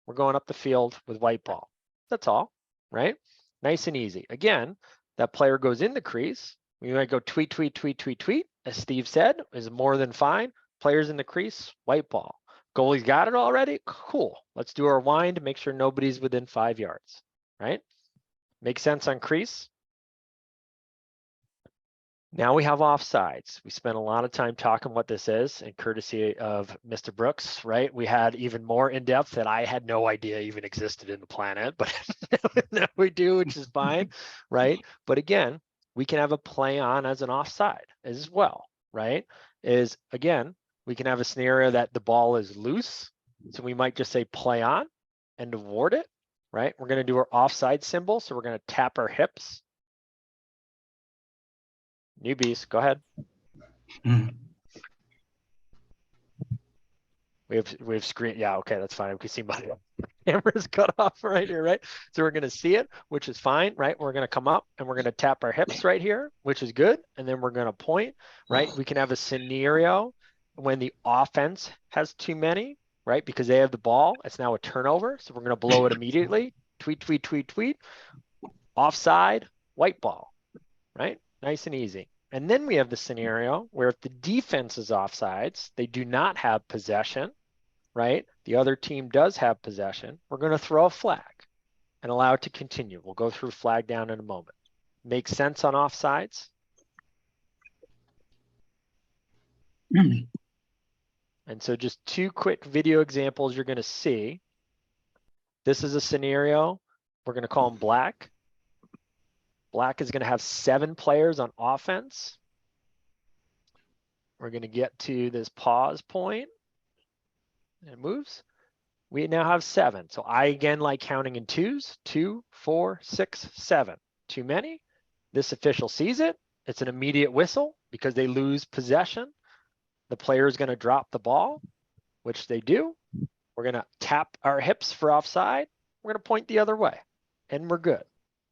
We're going up the field with white ball. That's all, right? Nice and easy. Again, that player goes in the crease. We might go tweet, tweet, tweet, tweet, tweet. As Steve said, is more than fine. Players in the crease, white ball. Goalie's got it already? Cool. Let's do our wind to make sure nobody's within 5 yards, right? Make sense on crease? Now we have offsides. We spent a lot of time talking what this is, and courtesy of Mr. Brooks, right? We had even more in depth that I had no idea even existed in the planet, but now we do, which is fine, right? But again, we can have a play on as an offside as well, right? Is again, we can have a scenario that the ball is loose. So we might just say play on and award it, right? We're going to do our offside symbol. So we're going to tap our hips. Newbies, go ahead. We have screen. Yeah, okay, that's fine. We can see my camera's cut off right here, right? So we're going to see it, which is fine, right? We're going to come up and we're going to tap our hips right here, which is good. And then we're going to point, right? We can have a scenario when the offense has too many, right? Because they have the ball, it's now a turnover. So we're going to blow it immediately. Tweet, tweet, tweet, tweet. Offside, white ball, right? Nice and easy. And then we have the scenario where if the defense is offsides, they do not have possession, right? The other team does have possession. We're going to throw a flag and allow it to continue. We'll go through flag down in a moment. Make sense on offsides? And so just 2 quick video examples you're going to see. This is a scenario. We're going to call them black. Black is going to have 7 players on offense. We're going to get to this pause point. It moves. We now have 7. So I again like counting in 2s. 2, 4, 6, 7. Too many. This official sees it. It's an immediate whistle because they lose possession. The player is going to drop the ball, which they do. We're going to tap our hips for offside. We're going to point the other way, and we're good,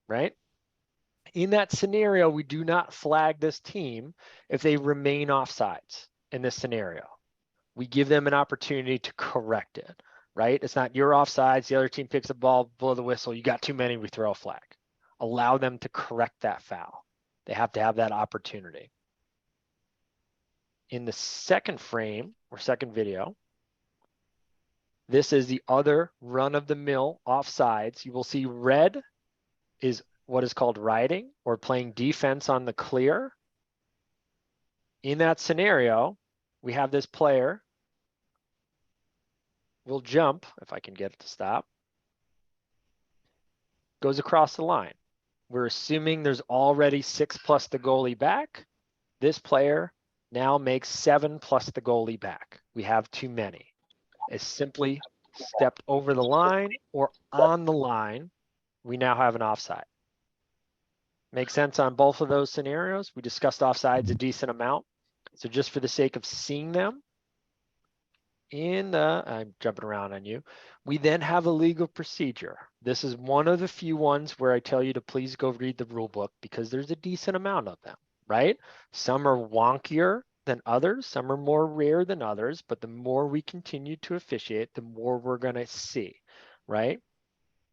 right? In that scenario, we do not flag this team if they remain offsides in this scenario. We give them an opportunity to correct it, right? It's not your offsides, the other team picks the ball, blow the whistle, you got too many, we throw a flag. Allow them to correct that foul. They have to have that opportunity. In the second frame or second video, This is the other run-of-the-mill offsides. You will see red is what is called riding or playing defense on the clear. In that scenario, we have this player will jump, if I can get it to stop, goes across the line. We're assuming there's already 6 plus the goalie back. This player now makes 7 plus the goalie back. We have too many. It's simply stepped over the line or on the line. We now have an offside. Makes sense on both of those scenarios. We discussed offsides a decent amount. So just for the sake of seeing them, I'm jumping around on you. We then have a legal procedure. This is one of the few ones where I tell you to please go read the rule book because there's a decent amount of them, right? Some are wonkier than others. Some are more rare than others, but the more we continue to officiate, the more we're going to see, right?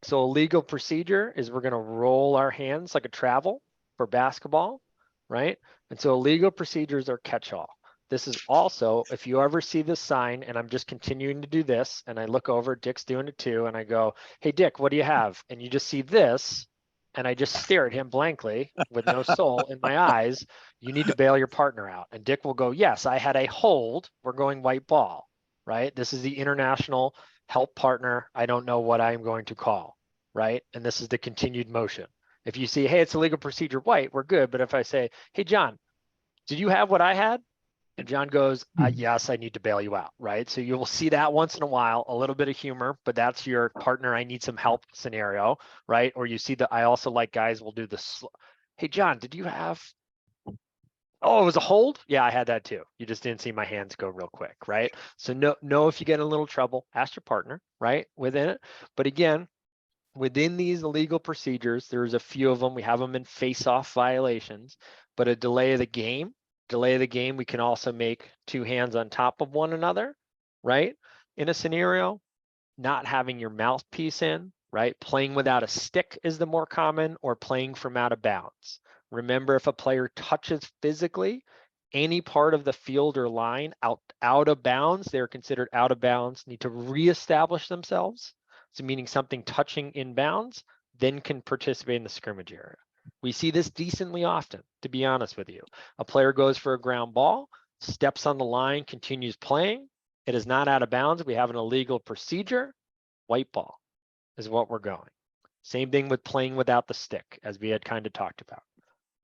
So a legal procedure is we're going to roll our hands like a travel for basketball, right? And so legal procedures are catch-all. This is also, if you ever see this sign and I'm just continuing to do this and I look over, Dick's doing it too, and I go, hey, Dick, what do you have? And you just see this, and I just stare at him blankly with no soul in my eyes, you need to bail your partner out. And Dick will go, yes, I had a hold. We're going white ball, right? This is the international help partner. I don't know what I'm going to call, right? And this is the continued motion. If you see, hey, it's a legal procedure white, we're good. But if I say, hey, John, did you have what I had? And John goes, yes, I need to bail you out, right? So you will see that once in a while, a little bit of humor, but that's your partner, I need some help scenario, right? Or you see that I also like guys will do this. Hey, John, did you have, oh, it was a hold? Yeah, I had that too. You just didn't see my hands go real quick, right? So know if you get in a little trouble, ask your partner, right, within it. But again, within these legal procedures, there's a few of them. We have them in face-off violations, but a delay of the game, we can also make 2 hands on top of one another, right? In a scenario, not having your mouthpiece in, right? Playing without a stick is the more common, or playing from out of bounds. Remember, if a player touches physically any part of the field or line out of bounds, they're considered out of bounds, need to reestablish themselves. So meaning something touching in bounds, then can participate in the scrimmage area. We see this decently often, to be honest with you. A player goes for a ground ball, steps on the line, continues playing. It is not out of bounds. We have an illegal procedure. White ball is what we're going. Same thing with playing without the stick, as we had kind of talked about.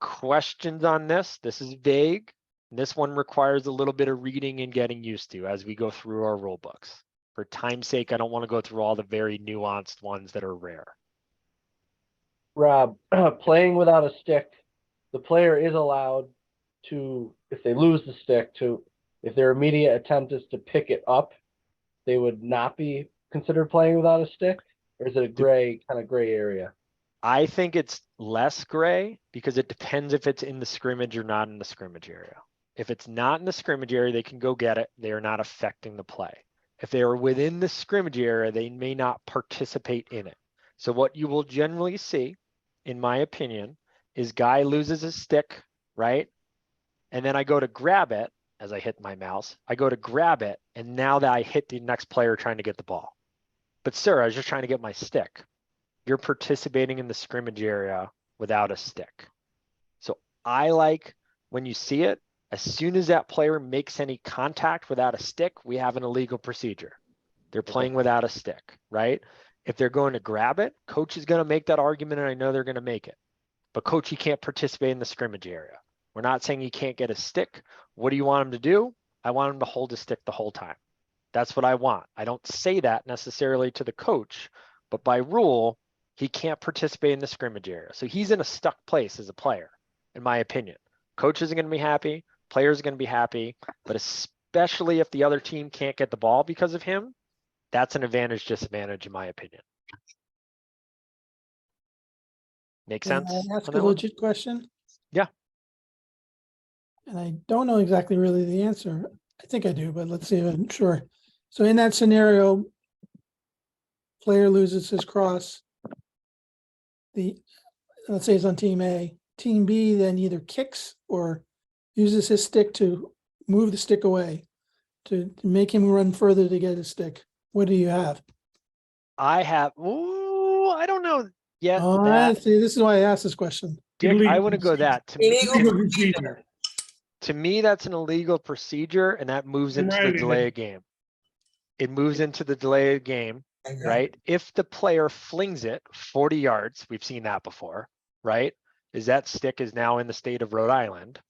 Questions on this? This is vague. This one requires a little bit of reading and getting used to as we go through our rule books. For time's sake, I don't want to go through all the very nuanced ones that are rare. Rob, playing without a stick, the player is allowed to, if they lose the stick, if their immediate attempt is to pick it up, they would not be considered playing without a stick? Or is it a kind of gray area? I think it's less gray because it depends if it's in the scrimmage or not in the scrimmage area. If it's not in the scrimmage area, they can go get it. They are not affecting the play. If they are within the scrimmage area, they may not participate in it. So what you will generally see, in my opinion, is guy loses his stick, right? And then I go to grab it as I hit my mouse. I go to grab it, and now that I hit the next player trying to get the ball. But sir, I was just trying to get my stick. You're participating in the scrimmage area without a stick. So I like when you see it, as soon as that player makes any contact without a stick, we have an illegal procedure. They're playing without a stick, right? If they're going to grab it, coach is going to make that argument, and I know they're going to make it. But coach, he can't participate in the scrimmage area. We're not saying he can't get a stick. What do you want him to do? I want him to hold his stick the whole time. That's what I want. I don't say that necessarily to the coach, but by rule, he can't participate in the scrimmage area. So he's in a stuck place as a player, in my opinion. Coach isn't going to be happy. Players are going to be happy. But especially if the other team can't get the ball because of him, that's an advantage, disadvantage, in my opinion. Make sense? Can I ask on a that one? legit question? Yeah. And I don't know exactly really the answer. I think I do, but let's see if I'm sure. So in that scenario, player loses his cross. Let's say it's on team A. Team B then either kicks or uses his stick to move the stick away to make him run further to get his stick. What do you have? I have, ooh, I don't know yet. Oh, That, see, this is why I asked this question. Dick, I Illegal wouldn't go that. Illegal procedure. To me, that's an illegal procedure and that moves into the Right, delay of game. It moves into the delay of game, I agree. right? If the player flings it 40 yards, we've seen that before, right? Is that stick is now in the state of Rhode Island.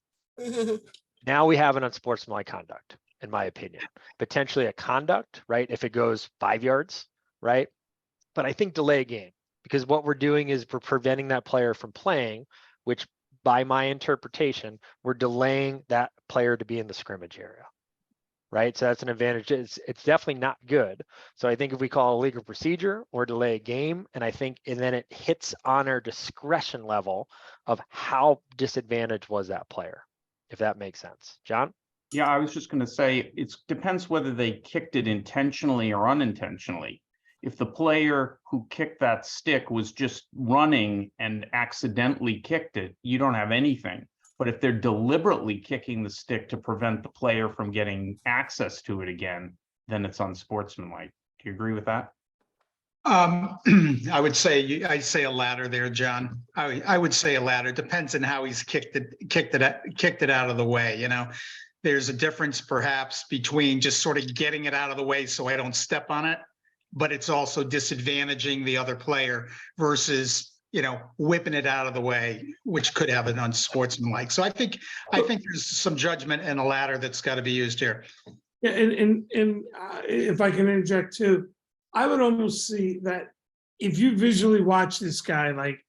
Now we have an unsportsmanlike conduct, in my opinion. Potentially a conduct, right? If it goes 5 yards, right? But I think delay game, because what we're doing is we're preventing that player from playing, which by my interpretation, we're delaying that player to be in the scrimmage area, right? So that's an advantage. It's definitely not good. So I think if we call a legal procedure or delay a game, and then it hits on our discretion level of how disadvantaged was that player, if that makes sense. John? Yeah, I was just going to say, it depends whether they kicked it intentionally or unintentionally. If the player who kicked that stick was just running and accidentally kicked it, you don't have anything. But if they're deliberately kicking the stick to prevent the player from getting access to it again, then it's unsportsmanlike. Do you agree with that? I would say, I'd say a ladder there, John. I would say a ladder. Depends on how he's kicked it out of the way, you know. There's a difference perhaps between just sort of getting it out of the way so I don't step on it, but it's also disadvantaging the other player versus, you know, whipping it out of the way, which could have an unsportsmanlike. So I think there's some judgment and a ladder that's got to be used here. Yeah, and if I can interject too, I would almost see that if you visually watch this guy like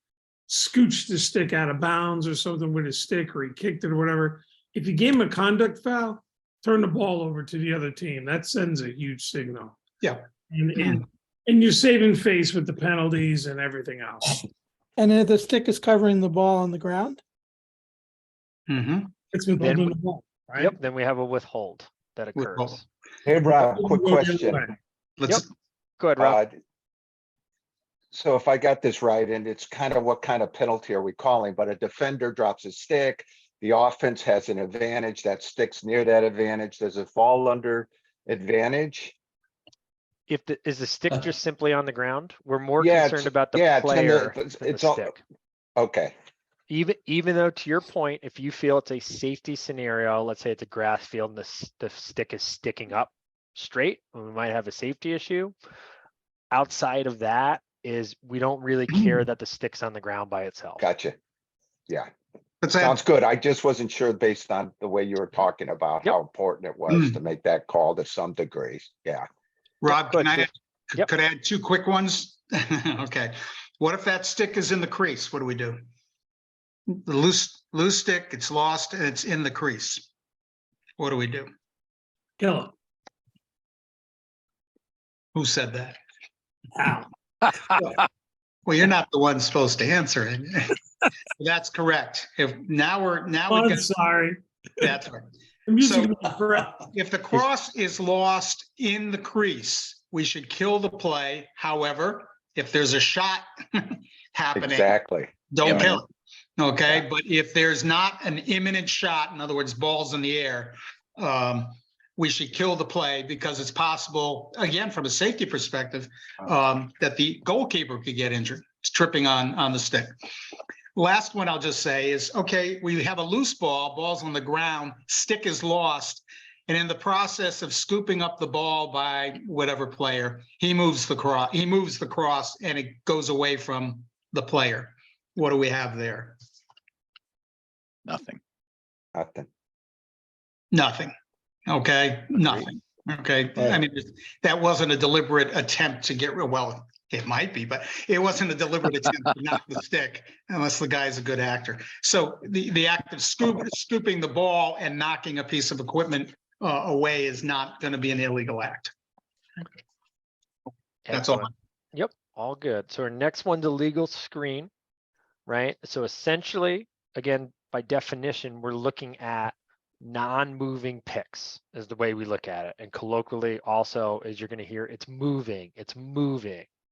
scooch the stick out of bounds or something with his stick, or he kicked it or whatever, if you gave him a conduct foul, turn the ball over to the other team. That sends a huge signal. Yeah. And you're saving face with the penalties and everything else. And if the stick is covering the ball on the ground? It's been Then holding the ball, right? Yep, then we have a withhold that occurs. Withhold. Hey, Rob, quick Go the other question. way. Let's, Go ahead, Rob. So if I got this right, and it's kind of what kind of penalty are we calling, but a defender drops a stick, the offense has an advantage, that stick's near that advantage, does it fall under advantage? Is the stick just simply on the ground? We're more Yeah, concerned about the yeah, it's in player the- than it's the all- stick. Okay, Even though, to your point, if you feel it's a safety scenario, let's say it's a grass field and the stick is sticking up straight, we might have a safety issue. Outside of that is we don't really care that the stick's on the ground by itself. gotcha. Yeah, let's add, sounds good. I just wasn't sure based on the way you were talking about Yep. how important it was to make that call to some degree. Yeah. Rob, Go can ahead, I, Steve. Yep. could I add two quick ones? Okay. What if that stick is in the crease? What do we do? The loose stick, it's lost and it's in the crease. What do we do? Kill him. Who said that? Ow. Well, you're not the one supposed to answer it. That's correct. Now Oh, we've I'm got, sorry. that's right. I'm using So- the correct. If the cross is lost in the crease, we should kill the play. However, if there's a shot happening, Exactly. don't Yeah. kill it. Okay, but if there's not an imminent shot, in other words, balls in the air, we should kill the play because it's possible, again, from a safety perspective, that the goalkeeper could get injured, tripping on the stick. Last one I'll just say is, okay, we have a loose ball, ball's on the ground, stick is lost. And in the process of scooping up the ball by whatever player, he moves the cross and it goes away from the player. What do we have there? Nothing. Nothing. Nothing. Okay, nothing. Okay, I mean, that wasn't a deliberate attempt to get rid, well, it might be, but it wasn't a deliberate attempt to knock the stick unless the guy's a good actor. So the act of scooping the ball and knocking a piece of equipment away is not going to be an illegal act. That's all. Excellent. Yep, all good. So our next one's a legal screen, right? So essentially, again, by definition, we're looking at non-moving picks is the way we look at it. And colloquially also, as you're going to hear, it's moving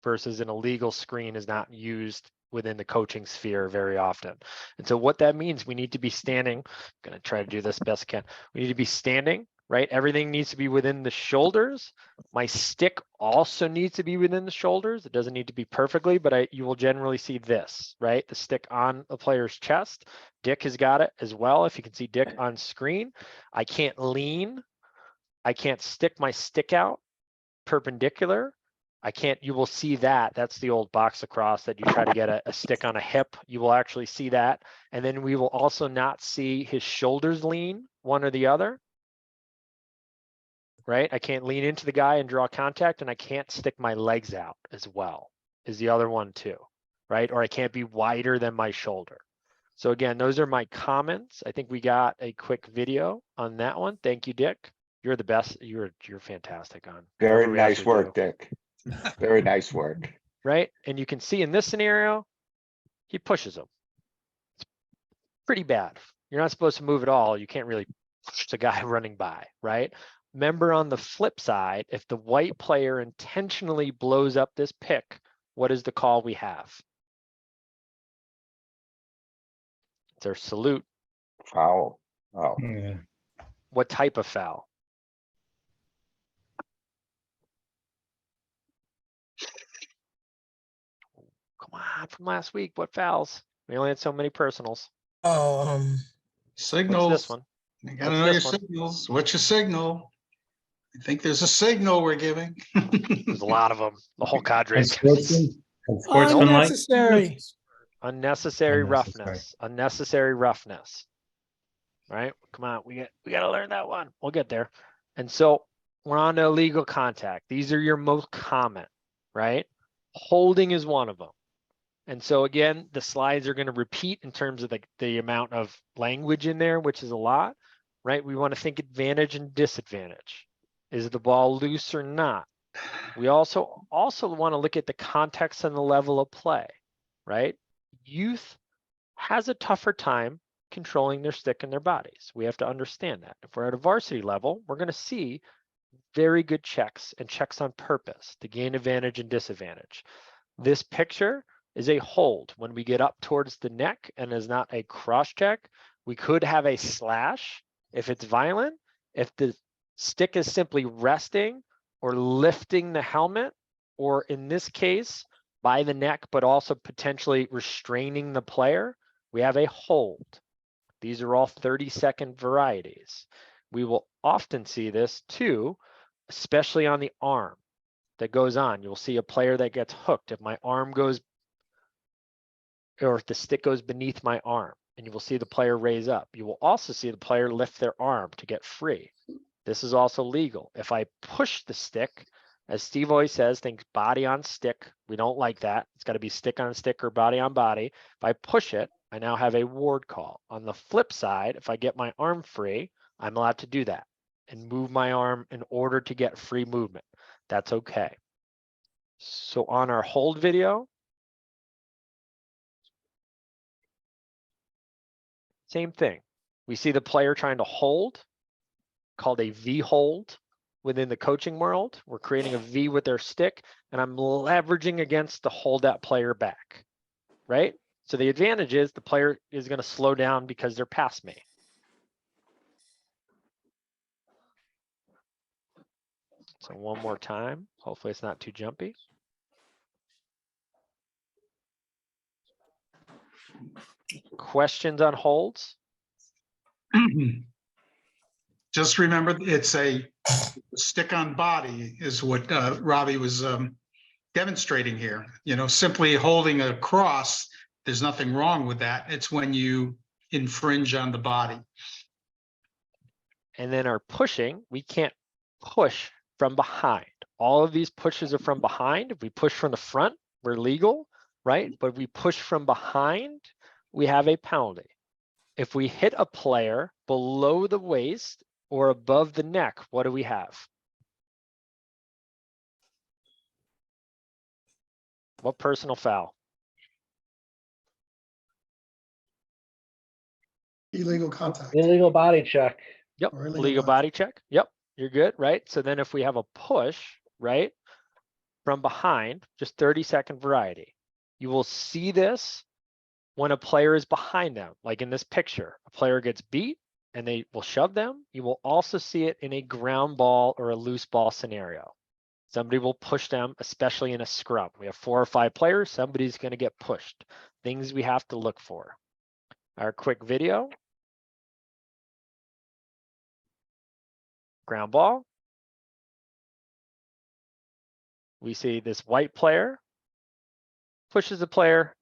versus an illegal screen is not used within the coaching sphere very often. And so what that means, we need to be standing, I'm going to try to do this best I can. We need to be standing, right? Everything needs to be within the shoulders. My stick also needs to be within the shoulders. It doesn't need to be perfectly, but you will generally see this, right? The stick on a player's chest. Dick has got it as well. If you can see Dick on screen, I can't lean. I can't stick my stick out perpendicular. I can't, you will see that. That's the old box across that you try to get a stick on a hip. You will actually see that. And then we will also not see his shoulders lean one or the other. Right? I can't lean into the guy and draw contact, and I can't stick my legs out as well, is the other one too, right? Or I can't be wider than my shoulder. So again, those are my comments. I think we got a quick video on that one. Thank you, Dick. You're the best. You're fantastic on. Very whatever we ask nice you to work, do, Dick. Very nice work. right? And you can see in this scenario, he pushes him. It's pretty bad. You're not supposed to move at all. You can't really push the guy running by, right? Remember, on the flip side, if the white player intentionally blows up this pick, what is the call we have? It's our salute. Foul. Oh, Yeah. What type of foul? Come on, from last week, what fouls? We only had so many personals. Oh, What's Signals. this one? You gotta What's know your this one? signals. What's your signal? I think there's a signal we're giving. There's a lot of them. The whole cadre. Unsportsmanlike. Unnecessary. Unnecessary Unnecessary. roughness. Unnecessary roughness. Right? Come on, we gotta learn that one. We'll get there. And so we're on to illegal contact. These are your most common, right? Holding is one of them. And so again, the slides are going to repeat in terms of the amount of language in there, which is a lot, right? We want to think advantage and disadvantage. Is the ball loose or not? We also want to look at the context and the level of play, right? Youth has a tougher time controlling their stick and their bodies. We have to understand that. If we're at a varsity level, we're going to see very good checks and checks on purpose to gain advantage and disadvantage. This picture is a hold. When we get up towards the neck and is not a cross check, we could have a slash if it's violent. If the stick is simply resting or lifting the helmet, or in this case, by the neck, but also potentially restraining the player, we have a hold. These are all 30-second varieties. We will often see this too, especially on the arm that goes on. You'll see a player that gets hooked. If my arm goes, or if the stick goes beneath my arm, and you will see the player raise up. You will also see the player lift their arm to get free. This is also legal. If I push the stick, as Steve always says, think body on stick. We don't like that. It's got to be stick on stick or body on body. If I push it, I now have a ward call. On the flip side, if I get my arm free, I'm allowed to do that and move my arm in order to get free movement. That's okay. So on our hold video, same thing. We see the player trying to hold, called a V hold within the coaching world. We're creating a V with their stick, and I'm leveraging against to hold that player back, right? So the advantage is the player is going to slow down because they're past me. So one more time. Hopefully it's not too jumpy. Questions on holds? Just remember, it's a stick on body is what Robbie was demonstrating here. You know, simply holding a cross, there's nothing wrong with that. It's when you infringe on the body. And then our pushing, we can't push from behind. All of these pushes are from behind. If we push from the front, we're legal, right? But if we push from behind, we have a penalty. If we hit a player below the waist or above the neck, what do we have? What personal foul? Illegal contact. Illegal body check. Yep, Or illegal legal contact. body check. Yep, you're good, right? So then if we have a push, right, from behind, just 30-second variety, you will see this when a player is behind them. Like in this picture, a player gets beat, and they will shove them. You will also see it in a ground ball or a loose ball scenario. Somebody will push them, especially in a scrum. We have 4 or 5 players, somebody's going to get pushed. Things we have to look for. Our quick video. Ground ball. We see this white player pushes a player,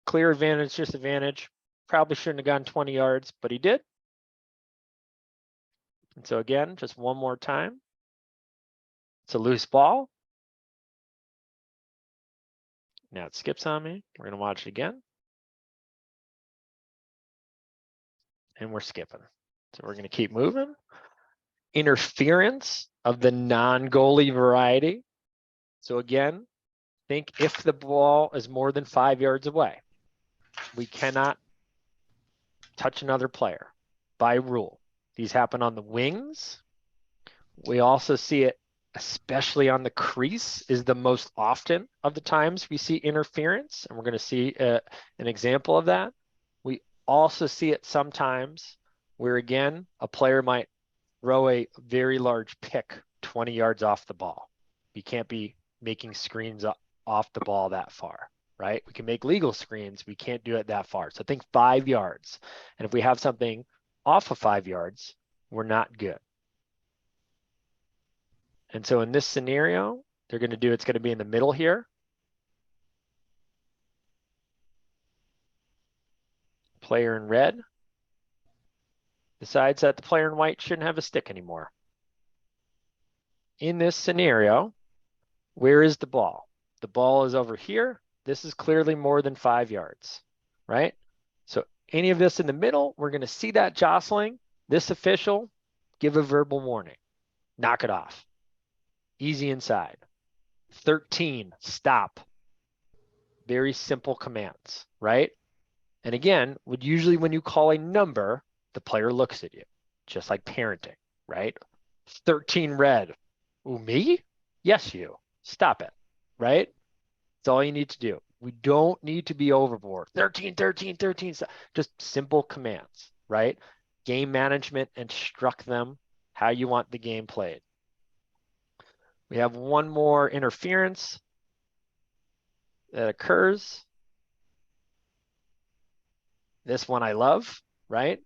clear advantage, disadvantage. Probably shouldn't have gone 20 yards, but he did. And so again, just one more time. It's a loose ball. Now it skips on me. We're going to watch it again. And we're skipping. So we're going to keep moving. Interference of the non-goalie variety. So again, think if the ball is more than 5 yards away, we cannot touch another player by rule. These happen on the wings. We also see it, especially on the crease, is the most often of the times we see interference. And we're going to see an example of that. We also see it sometimes where, again, a player might throw a very large pick 20 yards off the ball. You can't be making screens off the ball that far, right? We can make legal screens. We can't do it that far. So think 5 yards. And if we have something off of 5 yards, we're not good. And so in this scenario, they're going to do, it's going to be in the middle here. Player in red decides that the player in white shouldn't have a stick anymore. In this scenario, where is the ball? The ball is over here. This is clearly more than 5 yards, right? So any of this in the middle, we're going to see that jostling. This official, give a verbal warning. Knock it off. Easy inside. 13, stop. Very simple commands, right? And again, usually when you call a number, the player looks at you, just like parenting, right? 13 red. Ooh, me? Yes, you. Stop it, right? That's all you need to do. We don't need to be overboard. 13, 13, 13. Just simple commands, right? Game management, instruct them how you want the game played. We have one more interference that occurs. This one I love, right?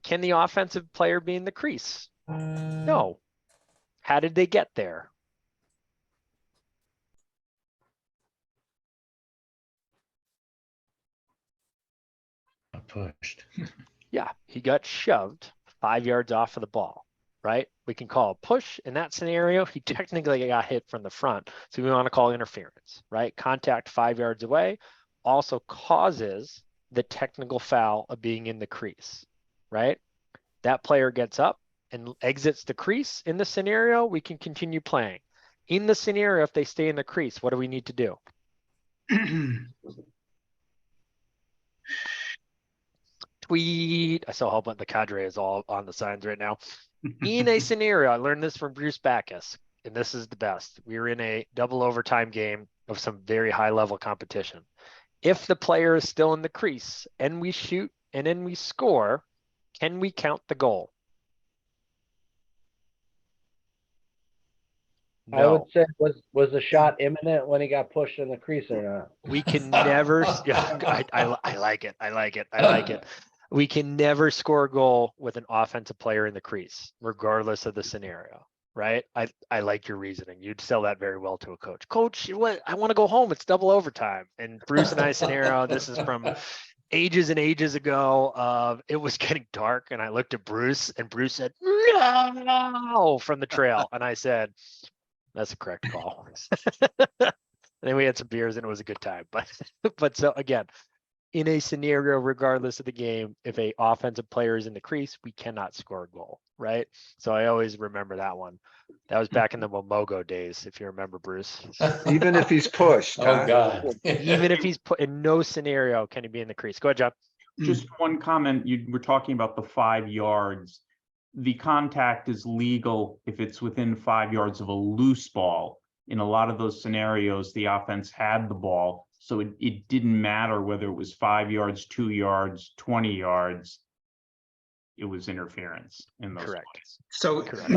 Can the offensive player be in the crease? No. How did they get there? Pushed. Yeah, he got shoved 5 yards off of the ball, right? We can call a push in that scenario. He technically got hit from the front. So we want to call interference, right? Contact 5 yards away also causes the technical foul of being in the crease, right? That player gets up and exits the crease. In the scenario, we can continue playing. In the scenario, if they stay in the crease, what do we need to do? Tweet. I saw a whole bunch of the cadre is all on the signs right now. In a scenario, I learned this from Bruce Backus, and this is the best. We were in a double overtime game of some very high level competition. If the player is still in the crease and we shoot and then we score, can we count the goal? No. I would say, was the shot imminent when he got pushed in the crease or not? We can never. I like it. I like it. I like it. We can never score a goal with an offensive player in the crease, regardless of the scenario, right? I like your reasoning. You'd sell that very well to a coach. Coach, what? I want to go home. It's double overtime. And Bruce and I scenario, this is from ages and ages ago. It was getting dark, and I looked at Bruce, and Bruce said, "No!" from the trail, and I said, "That's a correct call." And then we had some beers and it was a good time. But so again, in a scenario, regardless of the game, if a offensive player is in the crease, we cannot score a goal, right? So I always remember that one. That was back in the Momogo days, if you remember, Bruce. Even if he's pushed. Oh, huh? God. Even if he's put in no scenario can he be in the crease. Go ahead, John. Just one comment. You were talking about the 5 yards. The contact is legal if it's within 5 yards of a loose ball. In a lot of those scenarios, the offense had the ball, so it didn't matter whether it was 5 yards, 2 yards, 20 yards. it was interference in those Correct. plays. So, Correct.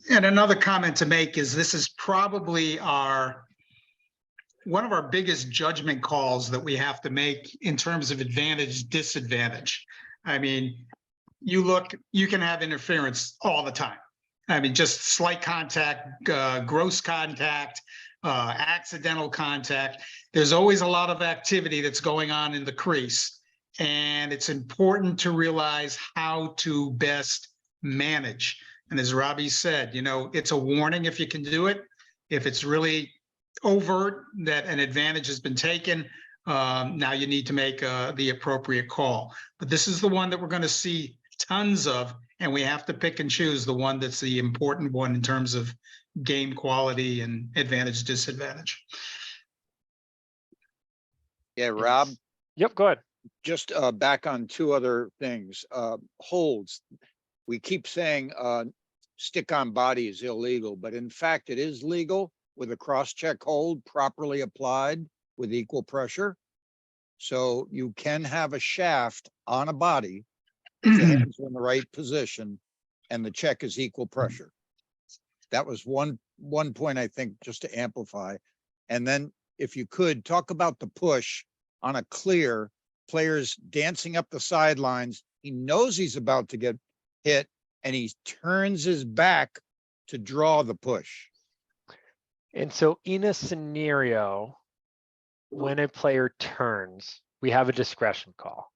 and another comment to make is this is probably one of our biggest judgment calls that we have to make in terms of advantage, disadvantage. I mean, you can have interference all the time. I mean, just slight contact, gross contact, accidental contact. There's always a lot of activity that's going on in the crease. And it's important to realize how to best manage. And as Robbie said, it's a warning if you can do it. If it's really overt that an advantage has been taken, now you need to make the appropriate call. But this is the one that we're going to see tons of, and we have to pick and choose the one that's the important one in terms of game quality and advantage, disadvantage. Yeah, Rob, Yep, go ahead. just back on two other things. Holds. We keep saying stick on body is illegal, but in fact it is legal with a cross-check hold properly applied with equal pressure. So you can have a shaft on a body if the hands are in the right position and the check is equal pressure. That was one point, I think, just to amplify. And then if you could talk about the push on a clear, players dancing up the sidelines. He knows he's about to get hit and he turns his back to draw the push. And so in a scenario, when a player turns, we have a discretion call,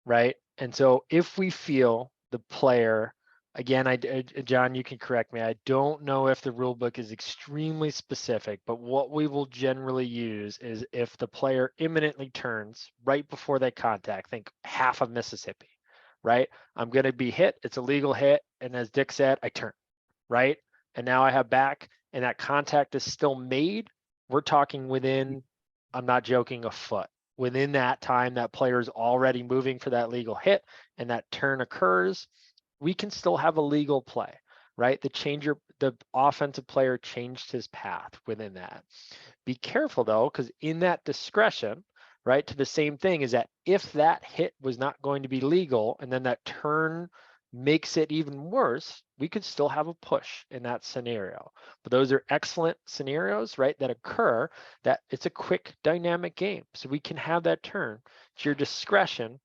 right? And so if we feel the player, again, John, you can correct me. I don't know if the rule book is extremely specific, but what we will generally use is if the player imminently turns right before they contact, think half of Mississippi, right? I'm going to be hit. It's a legal hit. And as Dick said, I turn, right? And now I have back and that contact is still made. We're talking within, I'm not joking, a foot. Within that time, that player is already moving for that legal hit and that turn occurs, we can still have a legal play, right? The offensive player changed his path within that. Be careful though, because in that discretion, right, to the same thing is that if that hit was not going to be legal and then that turn makes it even worse, we could still have a push in that scenario. But those are excellent scenarios, right, that occur, that it's a quick dynamic game. So we can have that turn. It's your discretion.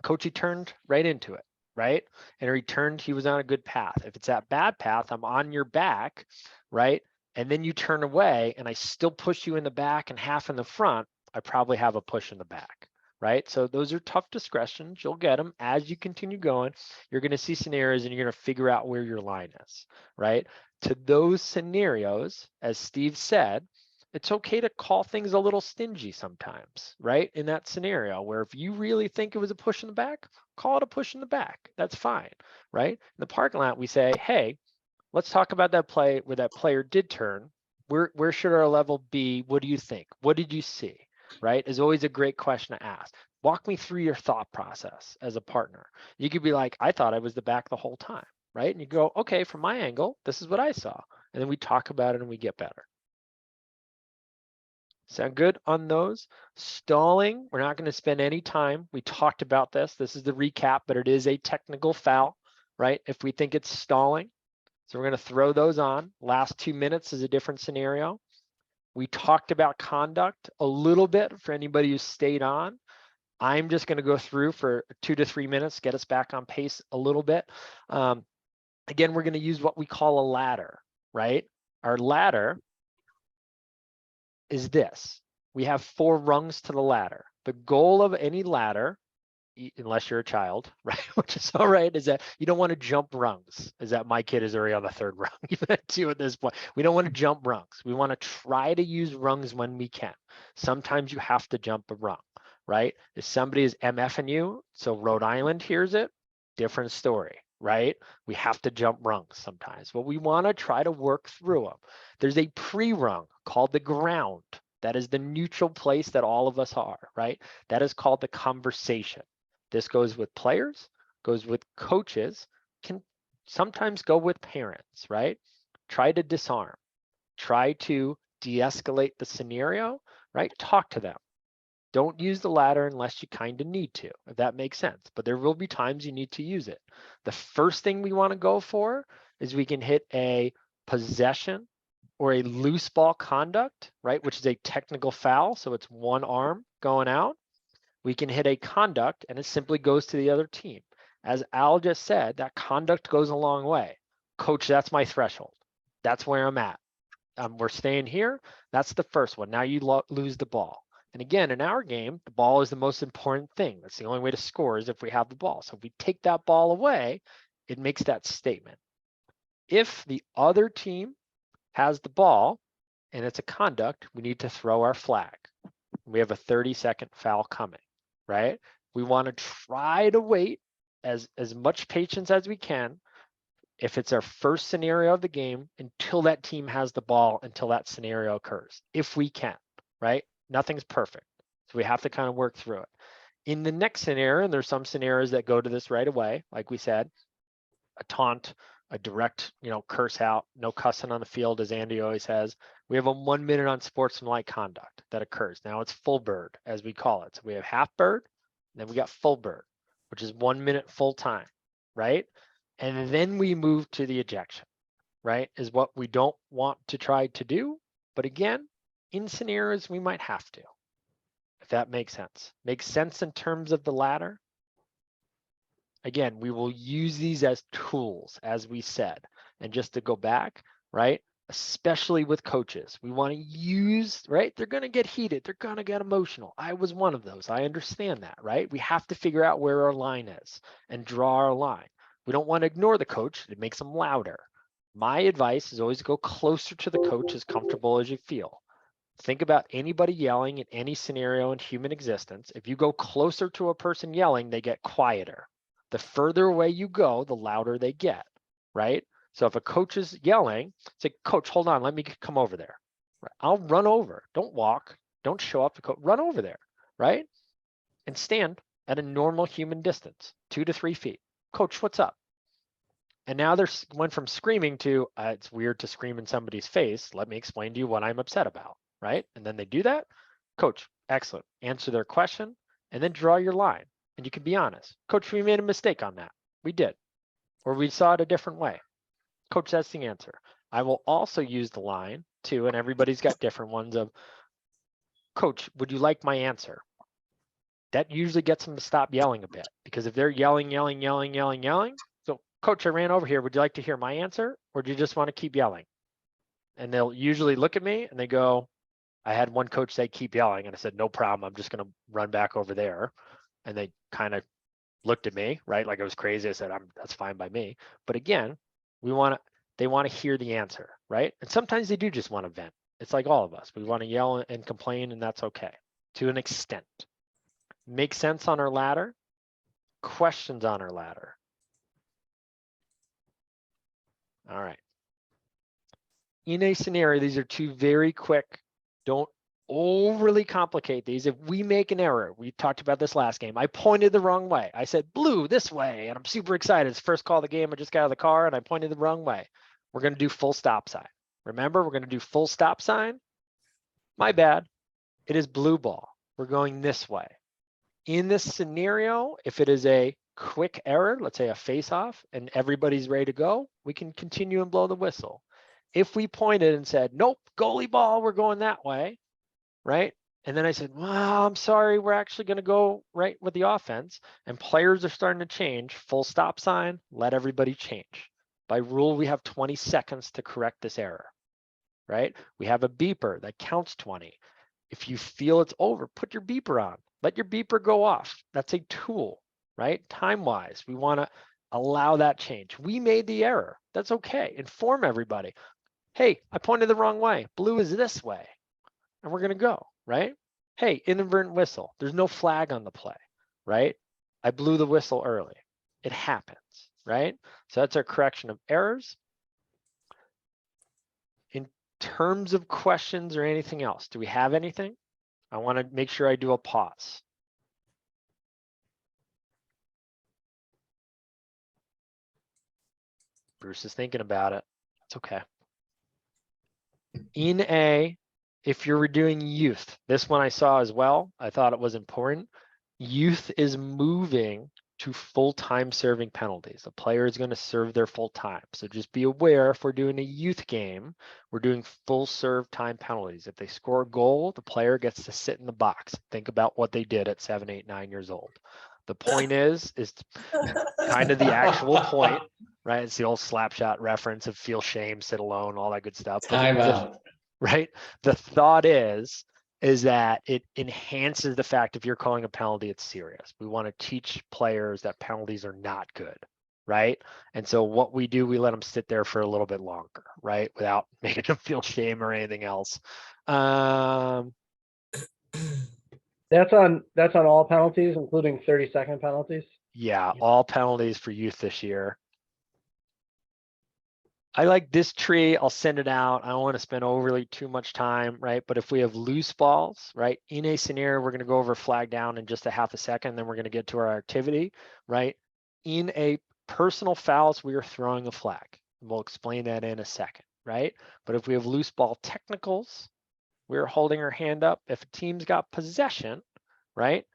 Coach, he turned right into it, right? And he turned, he was on a good path. If it's that bad path, I'm on your back, right? And then you turn away and I still push you in the back and half in the front, I probably have a push in the back, right? So those are tough discretions. You'll get them as you continue going. You're going to see scenarios and you're going to figure out where your line is, right? To those scenarios, as Steve said, it's okay to call things a little stingy sometimes, right? In that scenario where if you really think it was a push in the back, call it a push in the back. That's fine, right? In the parking lot, we say, hey, let's talk about that play where that player did turn. Where should our level be? What do you think? What did you see? Right? Is always a great question to ask. Walk me through your thought process as a partner. You could be like, I thought I was the back the whole time, right? And you go, okay, from my angle, this is what I saw. And then we talk about it and we get better. Sound good on those? Stalling, we're not going to spend any time. We talked about this. This is the recap, but it is a technical foul, right? If we think it's stalling. So we're going to throw those on. Last 2 minutes is a different scenario. We talked about conduct a little bit for anybody who stayed on. I'm just going to go through for 2 to 3 minutes, get us back on pace a little bit. Again, we're going to use what we call a ladder, right? Our ladder is this. We have 4 rungs to the ladder. The goal of any ladder, unless you're a child, right, which is all right, is that you don't want to jump rungs. Is that my kid is already on the 3rd rung, even at 2 at this point. We don't want to jump rungs. We want to try to use rungs when we can. Sometimes you have to jump a rung, right? If somebody is MFing you, so Rhode Island hears it, different story, right? We have to jump rungs sometimes, but we want to try to work through them. There's a pre-rung called the ground. That is the neutral place that all of us are, right? That is called the conversation. This goes with players, goes with coaches, can sometimes go with parents, right? Try to disarm, try to de-escalate the scenario, right? Talk to them. Don't use the ladder unless you kind of need to, if that makes sense. But there will be times you need to use it. The first thing we want to go for is we can hit a possession or a loose ball conduct, right? Which is a technical foul. So it's one arm going out. We can hit a conduct and it simply goes to the other team. As Al just said, that conduct goes a long way. Coach, that's my threshold. That's where I'm at. We're staying here. That's the first one. Now you lose the ball. And again, in our game, the ball is the most important thing. That's the only way to score is if we have the ball. So if we take that ball away, it makes that statement. If the other team has the ball and it's a conduct, we need to throw our flag. We have a 30-second foul coming, right? We want to try to wait as much patience as we can if it's our first scenario of the game until that team has the ball, until that scenario occurs, if we can, right? Nothing's perfect. So we have to kind of work through it. In the next scenario, and there's some scenarios that go to this right away, like we said, a taunt, a direct, curse out, no cussing on the field, as Andy always says. We have a 1 minute on sportsmanlike conduct that occurs. Now it's full bird, as we call it. So we have half bird, and then we got full bird, which is 1 minute full time, right? And then we move to the ejection, right? Is what we don't want to try to do. But again, in scenarios, we might have to, if that makes sense. Makes sense in terms of the ladder. Again, we will use these as tools, as we said. And just to go back, right? Especially with coaches, we want to use, right? They're going to get heated. They're going to get emotional. I was one of those. I understand that, right? We have to figure out where our line is and draw our line. We don't want to ignore the coach. It makes them louder. My advice is always go closer to the coach, as comfortable as you feel. Think about anybody yelling in any scenario in human existence. If you go closer to a person yelling, they get quieter. The further away you go, the louder they get, right? So if a coach is yelling, say, coach, hold on, let me come over there. I'll run over. Don't walk. Don't show up to coach. Run over there, right? And stand at a normal human distance, 2 to 3 feet. Coach, what's up? And now there's went from screaming to, it's weird to scream in somebody's face. Let me explain to you what I'm upset about, right? And then they do that. Coach, excellent. Answer their question and then draw your line. And you can be honest. Coach, we made a mistake on that. We did. Or we saw it a different way. Coach, that's the answer. I will also use the line too, and everybody's got different ones of, Coach, would you like my answer? That usually gets them to stop yelling a bit, because if they're yelling, so coach, I ran over here. Would you like to hear my answer? Or do you just want to keep yelling? And they'll usually look at me and they go, I had one coach say, keep yelling. And I said, no problem. I'm just going to run back over there. And they kind of looked at me, right? Like I was crazy. I said, that's fine by me. But again, they want to hear the answer, right? And sometimes they do just want to vent. It's like all of us. We want to yell and complain, and that's okay to an extent. Make sense on our ladder? Questions on our ladder? All right. In a scenario, these are two very quick. Don't overly complicate these. If we make an error, we talked about this last game. I pointed the wrong way. I said blue this way, and I'm super excited. It's the first call of the game. I just got out of the car and I pointed the wrong way. We're going to do full stop sign. Remember, we're going to do full stop sign. My bad. It is blue ball. We're going this way. In this scenario, if it is a quick error, let's say a face-off, and everybody's ready to go, we can continue and blow the whistle. If we pointed and said, nope, goalie ball, we're going that way, right? And then I said, well, I'm sorry, we're actually going to go right with the offense, and players are starting to change, full stop sign, let everybody change. By rule, we have 20 seconds to correct this error, right? We have a beeper that counts 20. If you feel it's over, put your beeper on. Let your beeper go off. That's a tool, right? Time-wise, we want to allow that change. We made the error. That's okay. Inform everybody. Hey, I pointed the wrong way. Blue is this way. And we're going to go, right? Hey, inadvertent whistle. There's no flag on the play, right? I blew the whistle early. It happens, right? So that's our correction of errors. In terms of questions or anything else, do we have anything? I want to make sure I do a pause. Bruce is thinking about it. It's okay. In a if you're doing youth, this one I saw as well, I thought it was important. Youth is moving to full-time serving penalties. A player is going to serve their full time. So just be aware, if we're doing a youth game, we're doing full serve time penalties. If they score a goal, the player gets to sit in the box. Think about what they did at 7, 8, 9 years old. The point is kind of the actual point, right? It's the old slap shot reference of feel shame, sit alone, all that good stuff. But Time out. right? The thought is that it enhances the fact if you're calling a penalty, it's serious. We want to teach players that penalties are not good, right? And so what we do, we let them sit there for a little bit longer, right? Without making them feel shame or anything else. That's on all penalties, including 30-second penalties. Yeah, all penalties for youth this year. I like this tree. I'll send it out. I don't want to spend overly too much time, right? But if we have loose balls, right, in a scenario, we're going to go over flag down in just a half a second, then we're going to get to our activity, right? In a personal fouls, we are throwing a flag. We'll explain that in a second, right? But if we have loose ball technicals, we're holding our hand up. If a team's got possession, right,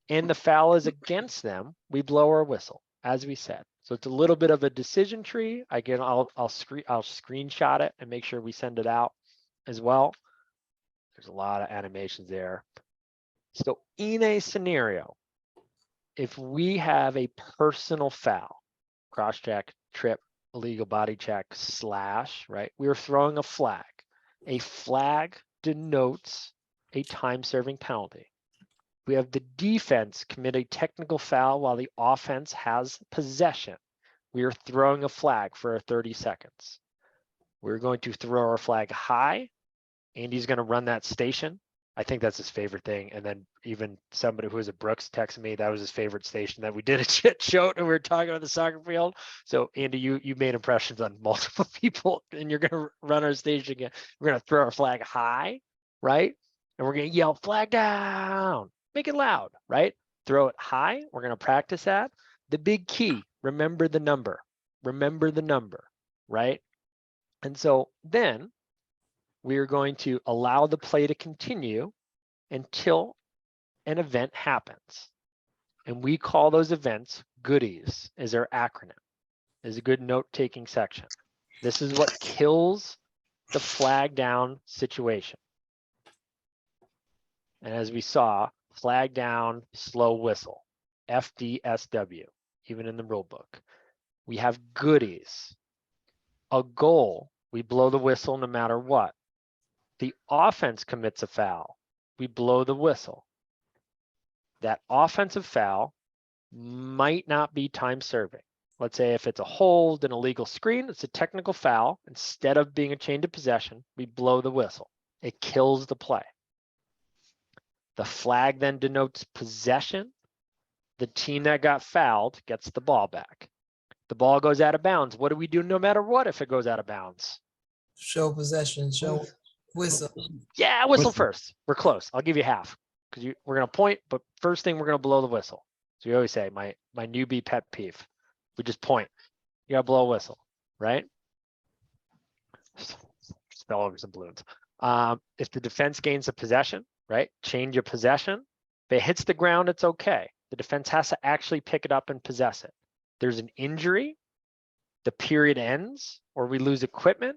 and the foul is against them, we blow our whistle, as we said. So it's a little bit of a decision tree. Again, I'll screenshot it and make sure we send it out as well. There's a lot of animations there. So in a scenario, if we have a personal foul, cross check, trip, illegal body check, slash, right? We are throwing a flag. A flag denotes a time serving penalty. We have the defense commit a technical foul while the offense has possession. We are throwing a flag for 30 seconds. We're going to throw our flag high. Andy's going to run that station. I think that's his favorite thing. And then even somebody who was at Brooks texted me, that was his favorite station that we did a chit show and we were talking about the soccer field. So Andy, you made impressions on multiple people and you're going to run our station again. We're going to throw our flag high, right? And we're going to yell flag down. Make it loud, right? Throw it high. We're going to practice that. The big key, remember the number. Remember the number, right? And so then we are going to allow the play to continue until an event happens. And we call those events goodies, is our acronym, is a good note-taking section. This is what kills the flag down situation. And as we saw, flag down, slow whistle, FDSW, even in the rule book. We have goodies. A goal, we blow the whistle no matter what. The offense commits a foul, we blow the whistle. That offensive foul might not be time serving. Let's say if it's a hold, an illegal screen, it's a technical foul. Instead of being a change of possession, we blow the whistle. It kills the play. The flag then denotes possession. The team that got fouled gets the ball back. The ball goes out of bounds. What do we do no matter what if it goes out of bounds? Show possession, show whistle. Yeah, whistle first. We're close. I'll give you half because we're going to point, but first thing we're going to blow the whistle. So you always say my newbie pet peeve. We just point. You got to blow a whistle, right? Spell over some balloons. If the defense gains a possession, right? Change of possession. If it hits the ground, it's okay. The defense has to actually pick it up and possess it. There's an injury, the period ends, or we lose equipment.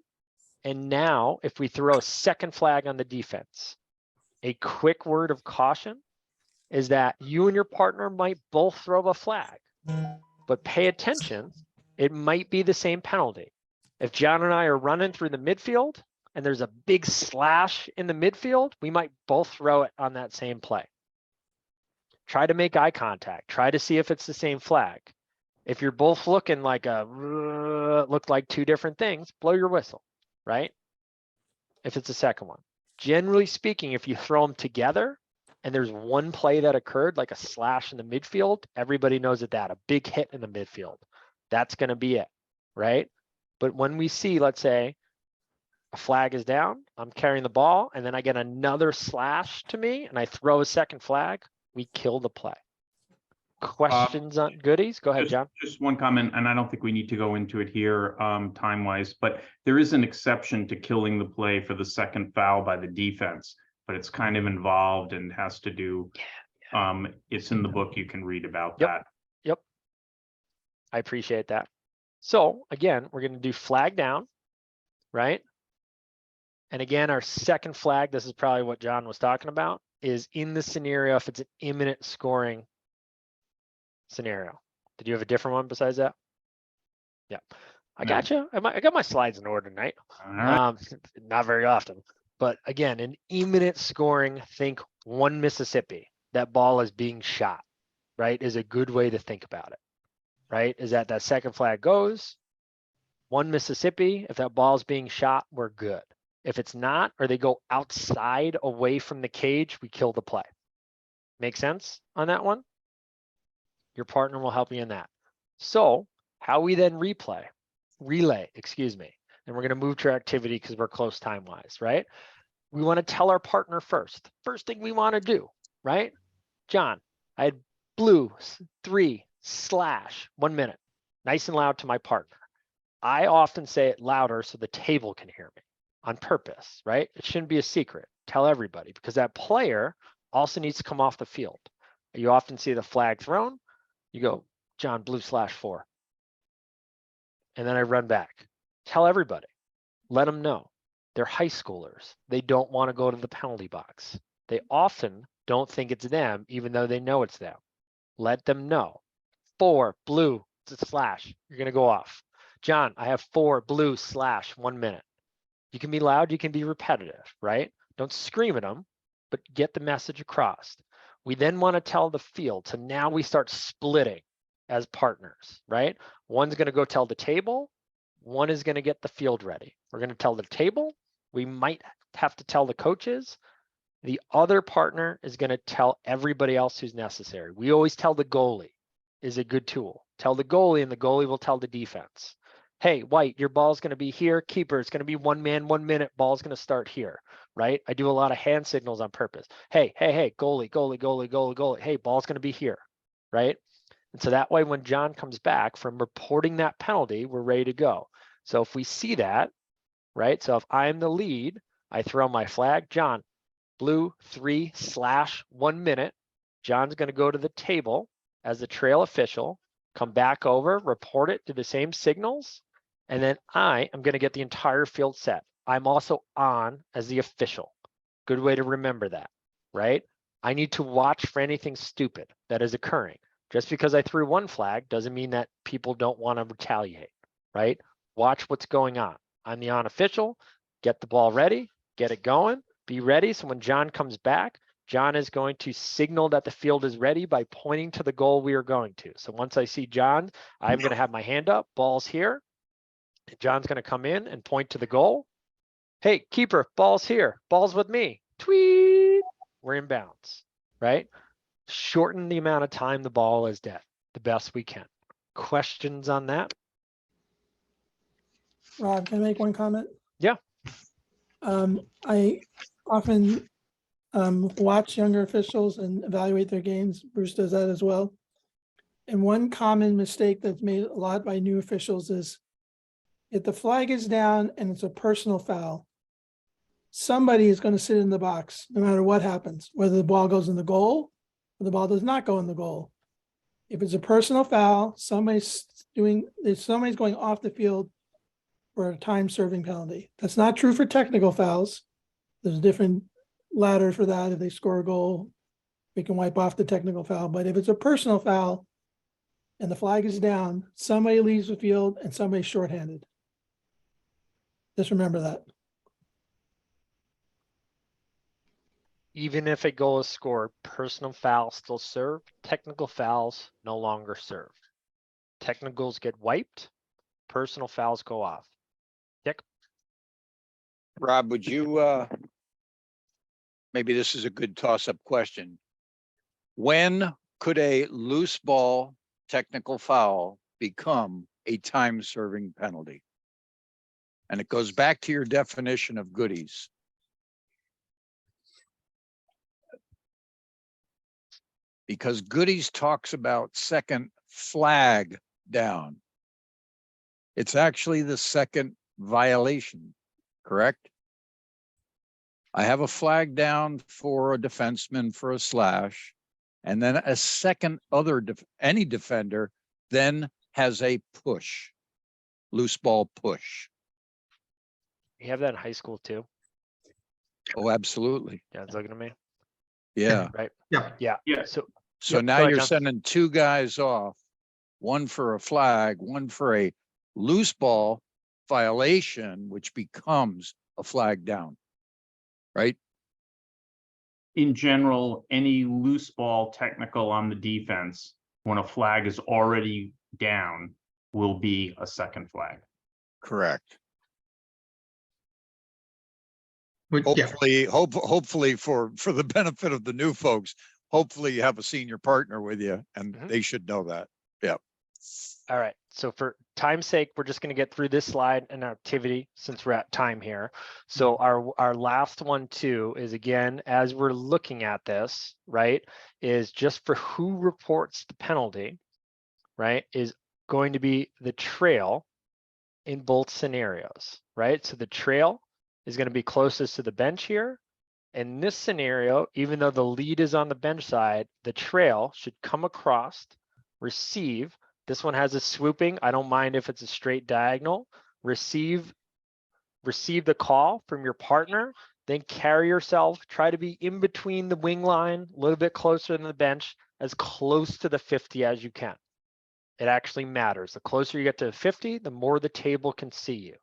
And now if we throw a second flag on the defense, a quick word of caution is that you and your partner might both throw a flag, but pay attention, it might be the same penalty. If John and I are running through the midfield and there's a big slash in the midfield, we might both throw it on that same play. Try to make eye contact. Try to see if it's the same flag. If you're both looking like look like two different things, blow your whistle, right? If it's the second one. Generally speaking, if you throw them together and there's one play that occurred, like a slash in the midfield, everybody knows that a big hit in the midfield, that's going to be it, right? But when we see, let's say, a flag is down, I'm carrying the ball, and then I get another slash to me, and I throw a second flag, we kill the play. Questions on goodies? Go ahead, John. Just one comment, and I don't think we need to go into it here time-wise, but there is an exception to killing the play for the second foul by the defense, but it's kind of involved and has to do, it's in the book, you can read about that. Yep. I appreciate that. So again, we're going to do flag down, right? And again, our second flag, this is probably what John was talking about, is in the scenario if it's an imminent scoring scenario. Did you have a different one besides that? Yeah, I got you. I got my slides in order tonight. All right. Not very often, but again, an imminent scoring, think one Mississippi, that ball is being shot, right? Is a good way to think about it, right? Is that second flag goes, one Mississippi, if that ball is being shot, we're good. If it's not, or they go outside away from the cage, we kill the play. Make sense on that one? Your partner will help you in that. So how we then relay, excuse me, and we're going to move to our activity because we're close time-wise, right? We want to tell our partner first. First thing we want to do, right? John, I had blue 3/1 minute, nice and loud to my partner. I often say it louder so the table can hear me on purpose, right? It shouldn't be a secret. Tell everybody because that player also needs to come off the field. You often see the flag thrown. You go, John, blue /4. And then I run back. Tell everybody. Let them know. They're high schoolers. They don't want to go to the penalty box. They often don't think it's them, even though they know it's them. Let them know. 4 blue /. You're going to go off. John, I have 4 blue /1 minute. You can be loud. You can be repetitive, right? Don't scream at them, but get the message across. We then want to tell the field. So now we start splitting as partners, right? One's going to go tell the table. One is going to get the field ready. We're going to tell the table. We might have to tell the coaches. The other partner is going to tell everybody else who's necessary. We always tell the goalie is a good tool. Tell the goalie and the goalie will tell the defense. Hey, White, your ball's going to be here. Keeper, it's going to be 1 man, 1 minute. Ball's going to start here, right? I do a lot of hand signals on purpose. Hey, goalie. Hey, ball's going to be here, right? And so that way, when John comes back from reporting that penalty, we're ready to go. So if we see that, right? So if I'm the lead, I throw my flag. John, blue 3/1 minute. John's going to go to the table as the trail official, come back over, report it to the same signals. And then I am going to get the entire field set. I'm also on as the official. Good way to remember that, right? I need to watch for anything stupid that is occurring. Just because I threw one flag doesn't mean that people don't want to retaliate, right? Watch what's going on. I'm the on official. Get the ball ready, get it going, be ready. So when John comes back, John is going to signal that the field is ready by pointing to the goal we are going to. So once I see John, I'm going to have my hand up, ball's here. John's going to come in and point to the goal. Hey, keeper, ball's here. Ball's with me. Tweet. We're in bounds, right? Shorten the amount of time the ball is dead the best we can. Questions on that? Rob, can I make one comment? Yeah. I often watch younger officials and evaluate their games. Bruce does that as well. And one common mistake that's made a lot by new officials is if the flag is down and it's a personal foul, somebody is going to sit in the box no matter what happens, whether the ball goes in the goal or the ball does not go in the goal. If it's a personal foul, somebody's going off the field for a time serving penalty. That's not true for technical fouls. There's a different ladder for that. If they score a goal, we can wipe off the technical foul. But if it's a personal foul and the flag is down, somebody leaves the field and somebody's shorthanded. Just remember that. Even if a goal is scored, personal fouls still serve. Technical fouls no longer serve. Technicals get wiped. Personal fouls go off. Dick? Rob, would you, maybe this is a good toss-up question. When could a loose ball technical foul become a time-serving penalty? And it goes back to your definition of goodies. because Goodies talks about second flag down. It's actually the second violation, correct? I have a flag down for a defenseman for a slash, and then a second any defender then has a push, loose ball push. You have that in high school too. Oh, absolutely. Yeah, it's looking at me. Yeah. Right. Yeah. Yeah. Yeah. So So Yep, now go ahead, you're John. sending two guys off, one for a flag, one for a loose ball violation, which becomes a flag down, right? In general, any loose ball technical on the defense, when a flag is already down, will be a second flag. Correct. Yeah. Hopefully for the benefit of the new folks, hopefully you have a senior partner with you and Mhm. they should know that. Yeah. All right. So for time's sake, we're just going to get through this slide and activity since we're at time here. So our last one too is, again, as we're looking at this, right, is just for who reports the penalty, right, is going to be the trail in both scenarios, right? So the trail is going to be closest to the bench here. In this scenario, even though the lead is on the bench side, the trail should come across, receive. This one has a swooping. I don't mind if it's a straight diagonal. Receive the call from your partner, then carry yourself. Try to be in between the wing line, a little bit closer than the bench, as close to the 50 as you can. It actually matters. The closer you get to 50, the more the table can see you.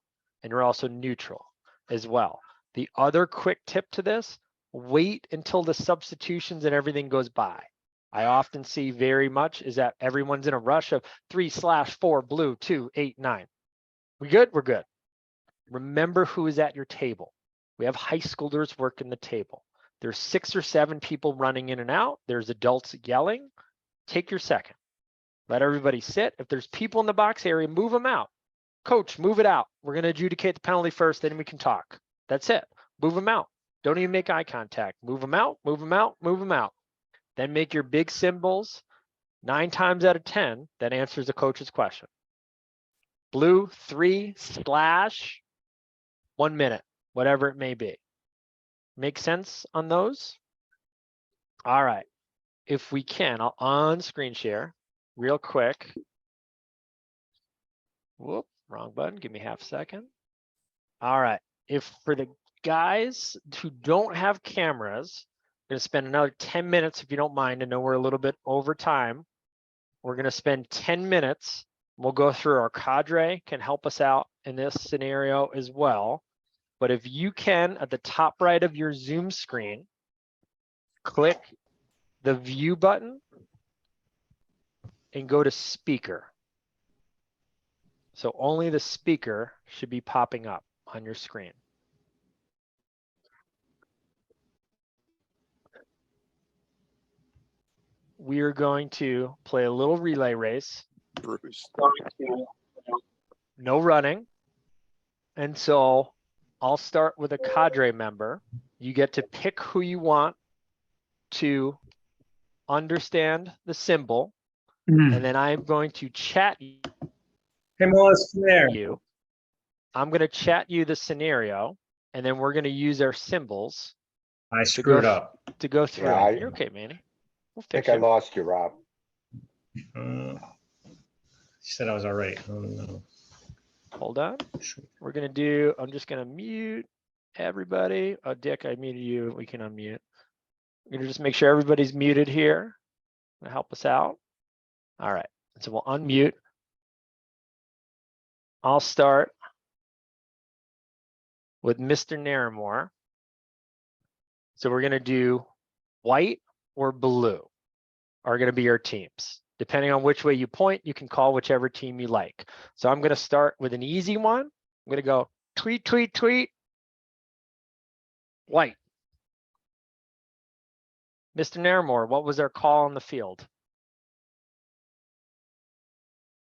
And you're also neutral as well. The other quick tip to this, wait until the substitutions and everything goes by. I often see very much is that everyone's in a rush of 3/4 blue, 2, 8, 9. We good? We're good. Remember who is at your table. We have high schoolers working the table. There's 6 or 7 people running in and out. There's adults yelling. Take your second. Let everybody sit. If there's people in the box area, move them out. Coach, move it out. We're going to adjudicate the penalty first, then we can talk. That's it. Move them out. Don't even make eye contact. Move them out, move them out, move them out. Then make your big symbols. 9 times out of 10, that answers the coach's question. Blue, 3, splash, 1 minute, whatever it may be. Make sense on those? All right. If we can, I'll on screen share real quick. Whoop, wrong button. Give me half a second. All right. If for the guys who don't have cameras, I'm going to spend another 10 minutes, if you don't mind. I know we're a little bit over time. We're going to spend 10 minutes. We'll go through our cadre can help us out in this scenario as well. But if you can, at the top right of your Zoom screen, click the view button and go to speaker. So only the speaker should be popping up on your screen. We are going to play a little relay race. Bruce. No running. And so I'll start with a cadre member. You get to pick who you want to understand the symbol. And then I'm going to chat you. Hey, Melissa, come there. I'm going to chat you the scenario, and then we're going to use our symbols. I screwed up. To go through. Yeah, You're okay, Manny. We'll I think fix I you. lost you, Rob. She said I was all right. Oh, no. Hold on. We're going to do, I'm just going to mute everybody. Oh, Dick, I muted you. We can unmute. We're going to just make sure everybody's muted here. Gonna help us out. All right. So we'll unmute. I'll start with Mr. Naramore. So we're going to do white or blue are going to be your teams. Depending on which way you point, you can call whichever team you like. So I'm going to start with an easy one. I'm going to go tweet, tweet, tweet, white. Mr. Naramore, what was our call on the field?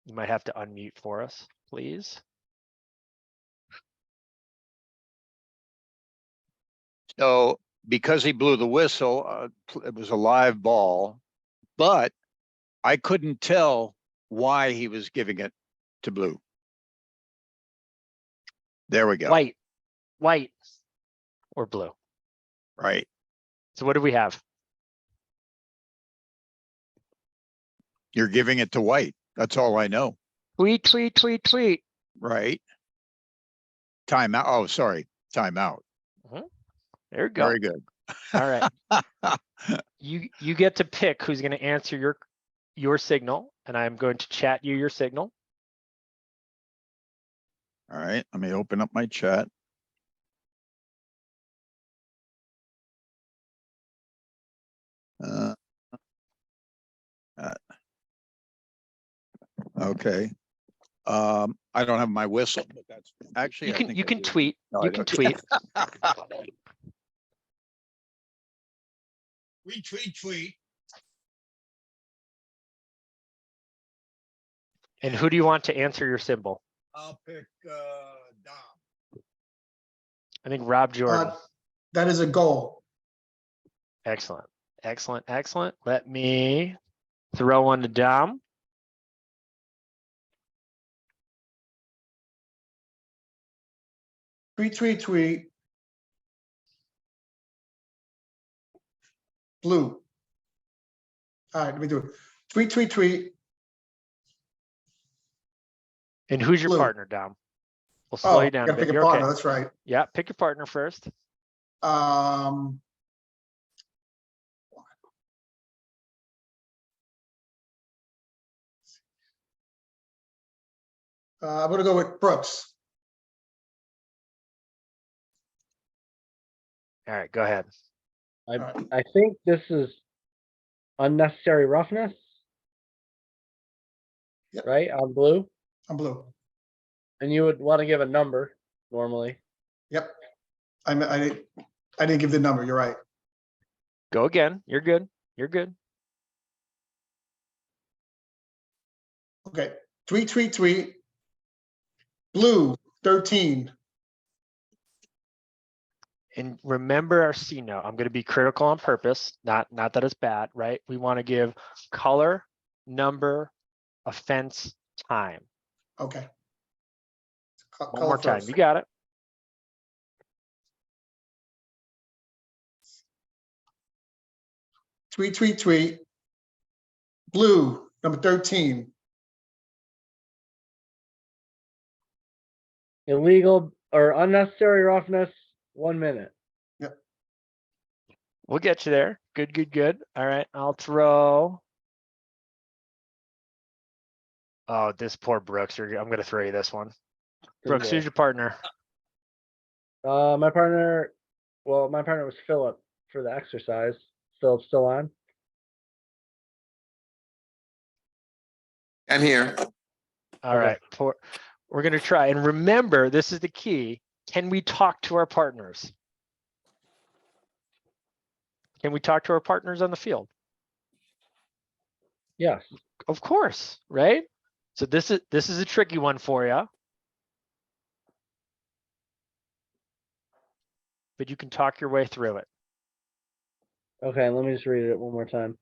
You might have to unmute for us, please. So because he blew the whistle, it was a live ball. but I couldn't tell why he was giving it to blue. There we go. White or blue. Right. So what do we have? You're giving it to white. That's all I know. Tweet. Right. Timeout. Oh, sorry. Timeout. There you go. Very good. All right. You get to pick who's going to answer your signal, and I'm going to chat you your signal. All right. Let me open up my chat. Okay. I don't have my whistle, but that's actually You can tweet. No, You I can don't. tweet. Tweet. And who do you want to answer your symbol? I'll pick Dom. I think Rob Jordan. That is a goal. Excellent. Let me throw one to Dom. Tweet. Blue. All right, let me do it. Tweet. And who's your Blue. partner, Dom? We'll slow you down a gotta bit. pick a You're partner, okay. that's right. Yeah, pick your partner first. I'm gonna go with Brooks. All right, go ahead. I think this is unnecessary roughness. Yep. Right, on blue. I'm blue. And you would want to give a number normally. Yep. I didn't give the number. You're right. Go again. You're good. Okay. Tweet. Blue 13. And remember our C note. I'm going to be critical on purpose. Not that it's bad, right? We want to give color, number, offense, time. Okay. One more time. You got it. Tweet. Blue number 13. Illegal or unnecessary roughness, 1 minute. Yep. We'll get you there. Good. All right. I'll throw. Oh, this poor Brooks. I'm going to throw you this one. Brooks, who's your partner? My partner was Philip for the exercise. Philip's still on. I'm here. All right. We're going to try. And remember, this is the key. Can we talk to our partners? Can we talk to our partners on the field? Yes. Of course, right? So this is a tricky one for you. But you can talk your way through it. Okay, let me just read it one more time.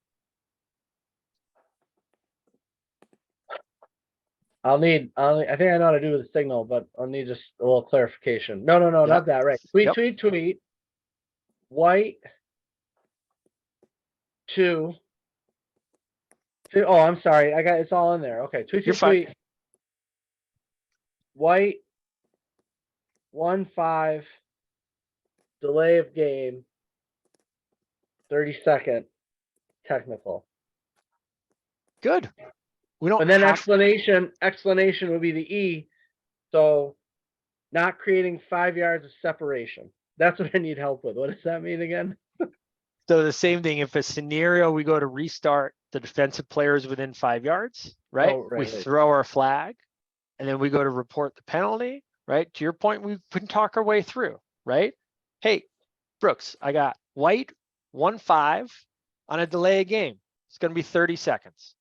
I think I know how to do with the signal, but I'll need just a little clarification. No, Yep. not that, right. Tweet. White. 2. Oh, I'm sorry. It's all in there. Okay. Tweet. White. 1-5. Delay of game. 30-second. Technical. Good. We don't. And then have explanation would be the E. So, not creating 5 yards of separation. That's what I need help with. What does that mean again? So the same thing. If a scenario, we go to restart, the defensive player is within 5 yards, right? Oh, right, We right. throw our flag, and then we go to report the penalty, right? To your point, we can talk our way through, right? Hey, Brooks, I got white 1-5 on a delay of game. It's going to be 30 seconds,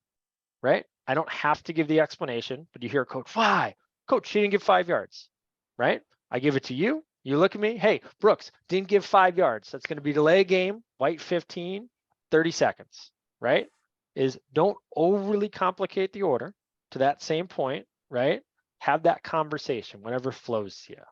right? I don't have to give the explanation, but you hear coach, why? Coach, she didn't give 5 yards, right? I give it to you. You look at me. Hey, Brooks, didn't give 5 yards. That's going to be delay of game, white 15, 30 seconds, right? is don't overly complicate the order to that same point, right? Have that conversation, whatever flows to you,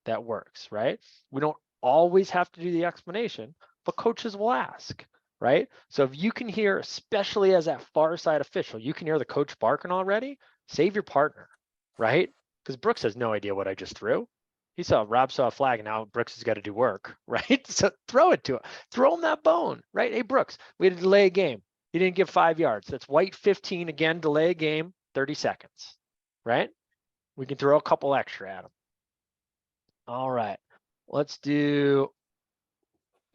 that works, right? We don't always have to do the explanation, but coaches will ask, right? So if you can hear, especially as that far side official, you can hear the coach barking already, save your partner, right? Because Brooks has no idea what I just threw. Rob saw a flag and now Brooks has got to do work, right? So throw it to him, throw him that bone, right? Hey, Brooks, we had to delay a game. He didn't give 5 yards. That's white 15 again, delay a game, 30 seconds, right? We can throw a couple extra at him. All right, let's do,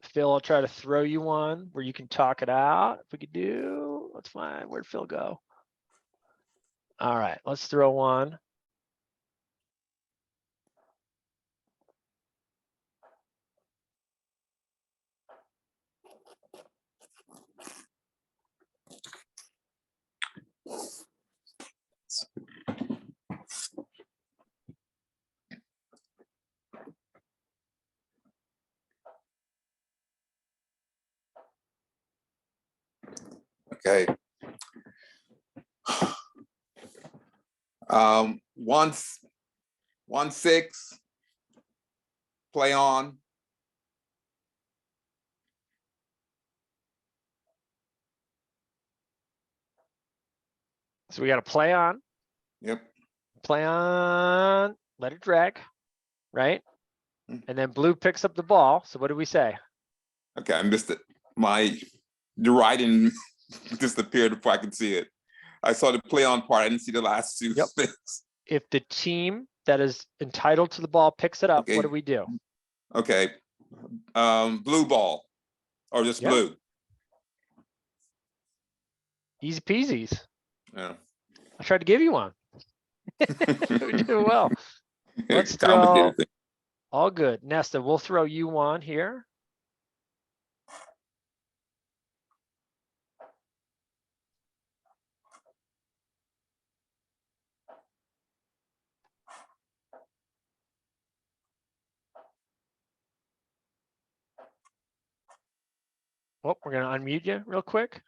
Phil, I'll try to throw you one where you can talk it out. If we could do, let's find, where'd Phil go? All right, let's throw one. Okay. 1-6, play on. So we got to play on. Yep. Play on, let it drag, right? And then blue picks up the ball. So what do we say? Okay, I missed it. The writing disappeared before I could see it. I saw the play on part. I didn't see the last two things. If the team that is entitled to the ball picks it up, Okay. what do we do? Okay. Blue ball or just blue. Easy peasies. Yeah. I tried to give you one. We do well. Let's throw, Complicated thing. all good. Nesta, we'll throw you one here. Oh, we're gonna unmute you real quick.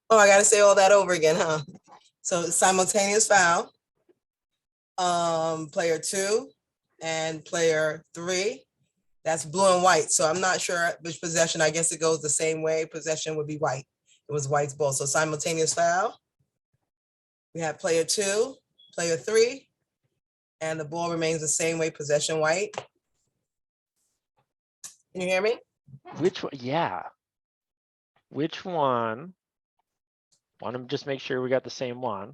Oh, I gotta say all that over again, huh? So simultaneous foul. Player 2 and player 3. That's blue and white. So I'm not sure which possession. I guess it goes the same way. Possession would be white. It was white's ball. So simultaneous foul. We have player 2, player 3, and the ball remains the same way. Possession white. Can you hear me? Which one? Yeah. Which one? Want to just make sure we got the same one.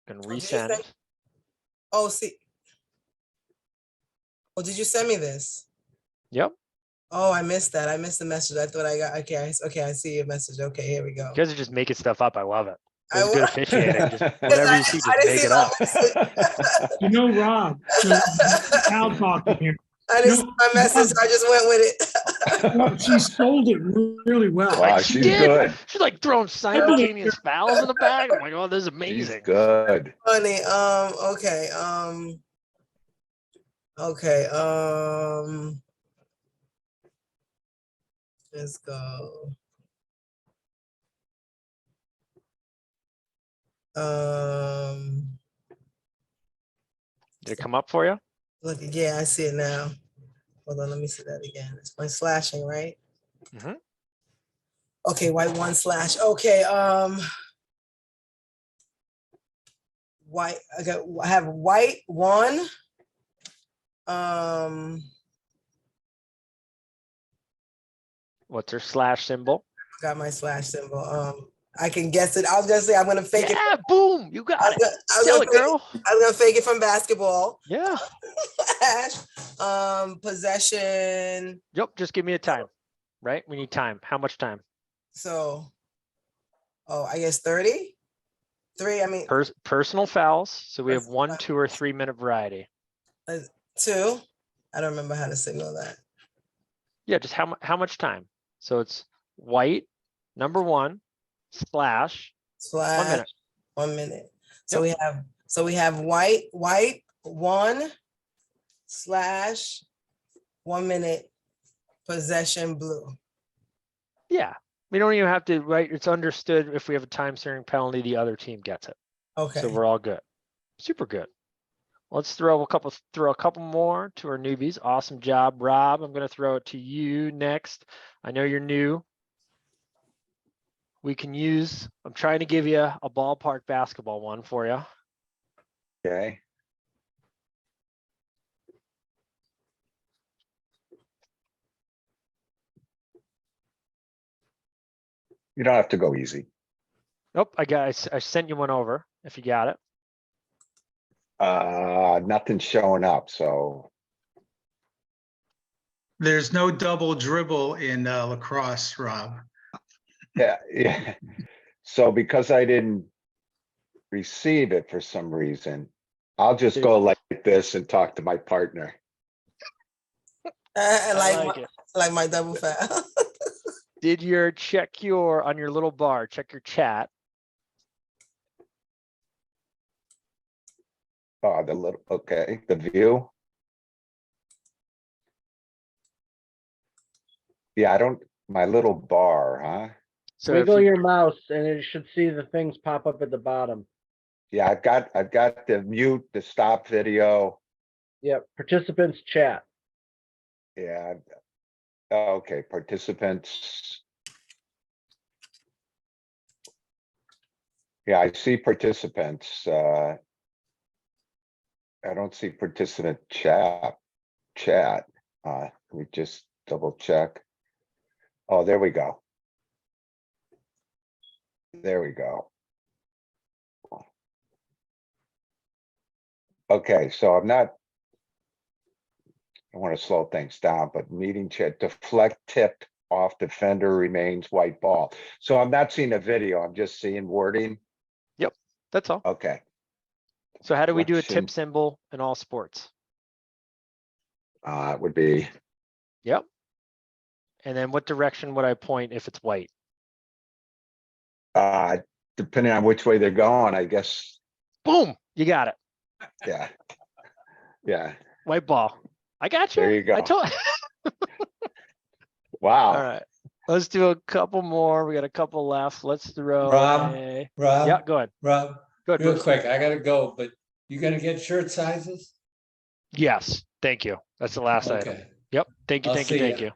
Can resend. Oh, see. Oh, did you send me this? Yep. Oh, I missed that. I missed the message. I thought I got, okay, I see your message. Okay, here we go. You guys are just making stuff up. I love it. It's good officiating. Just Yes, whatever you see, just make it up. You know, Rob, Al talking here. I didn't see my message. I just went with it. Well, she sold it really well. Wow, She she's did. good. She's like throwing simultaneous fouls in the bag. I'm like, oh, this is She's amazing. good. Funny. Okay. Okay. Let's go. Did it come up for you? Look, yeah, I see it now. Hold on, let me see that again. It's my slashing, right? Mm-hmm. Okay, white 1 slash. Okay, white. Okay, I have white 1. What's her slash symbol? Got my slash symbol. I can guess it. I was gonna say I'm gonna fake it. Yeah, boom, you got it. Sell it, girl. I was gonna fake it from basketball. Yeah. Possession. Yep, just give me a time, right? We need time. How much time? So, I guess 30? 3, I mean. Personal fouls. So we have 1, 2, or 3 minute variety. 2. I don't remember how to signal that. Yeah, just how much time? So it's white, number 1, slash 1 minute. 1 minute. So we have white 1 slash 1 minute possession blue. Yeah, we don't even have to, right? It's understood if we have a time serving penalty, the other team gets it. Okay. So we're all good. Super good. Let's throw a couple more to our newbies. Awesome job, Rob. I'm going to throw it to you next. I know you're new. I'm trying to give you a ballpark basketball one for you. Okay. You don't have to go easy. Nope, I sent you one over if you got it. Nothing's showing up, so There's no double dribble in lacrosse, Rob. yeah. So because I didn't receive it for some reason, I'll just go like this and talk to my partner. Like my double foul. Did your on your little bar, check your chat. Oh, the view. Yeah, my little bar, huh? So if Wiggle you, your mouse and it should see the things pop up at the bottom. Yeah, I've got the mute, the stop video. Yep, participants chat. Yeah. Okay, participants. Yeah, I see participants. I don't see participant chat. Let me just double check. Oh, there we go. There we go. Okay, so I want to slow things down, but meeting chat, deflect tipped off defender remains white ball. So I'm not seeing a video, I'm just seeing wording. yep, that's all. Okay. So how do we do a Reflection. tip symbol in all sports? It would be, Yep. And then what direction would I point if it's white? depending on which way they're going, I guess. Boom, you got it. Yeah. Yeah. White ball. I got you. There you go. I told. Wow. All right. Let's do a couple more. We got a couple left. Let's throw Rob, a. Rob, Yeah, go ahead. Rob, Go ahead, real Bruce. quick, I gotta go, but you gonna get shirt sizes? Yes, thank you. That's the last item. Okay. Yep. Thank you, I'll thank you, see thank ya. you.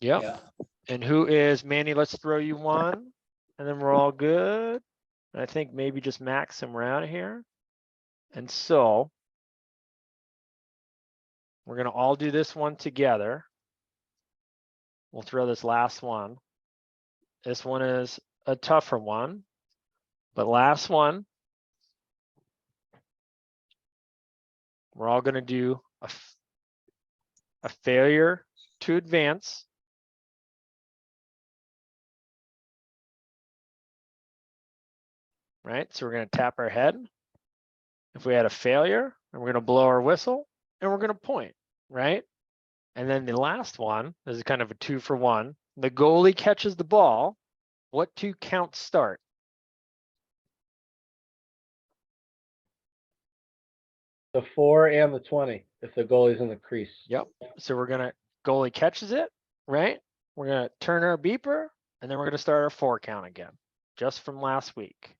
Yep. Yeah. And who is Manny? Let's throw you one, and then we're all good. I think maybe just Max and we're out of here. And so we're gonna all do this one together. We'll throw this last one. This one is a tougher one, but last one. We're all gonna do a failure to advance. Right, so we're gonna tap our head. If we had a failure, and we're gonna blow our whistle, and we're gonna point, right? And then the last one, this is kind of a 2-for-1. The goalie catches the ball. What two counts start? The 4 and the 20 if the goalie's in the crease. Yep. So we're gonna goalie catches it, right? We're gonna turn our beeper, and then we're gonna start our 4 count again, just from last week.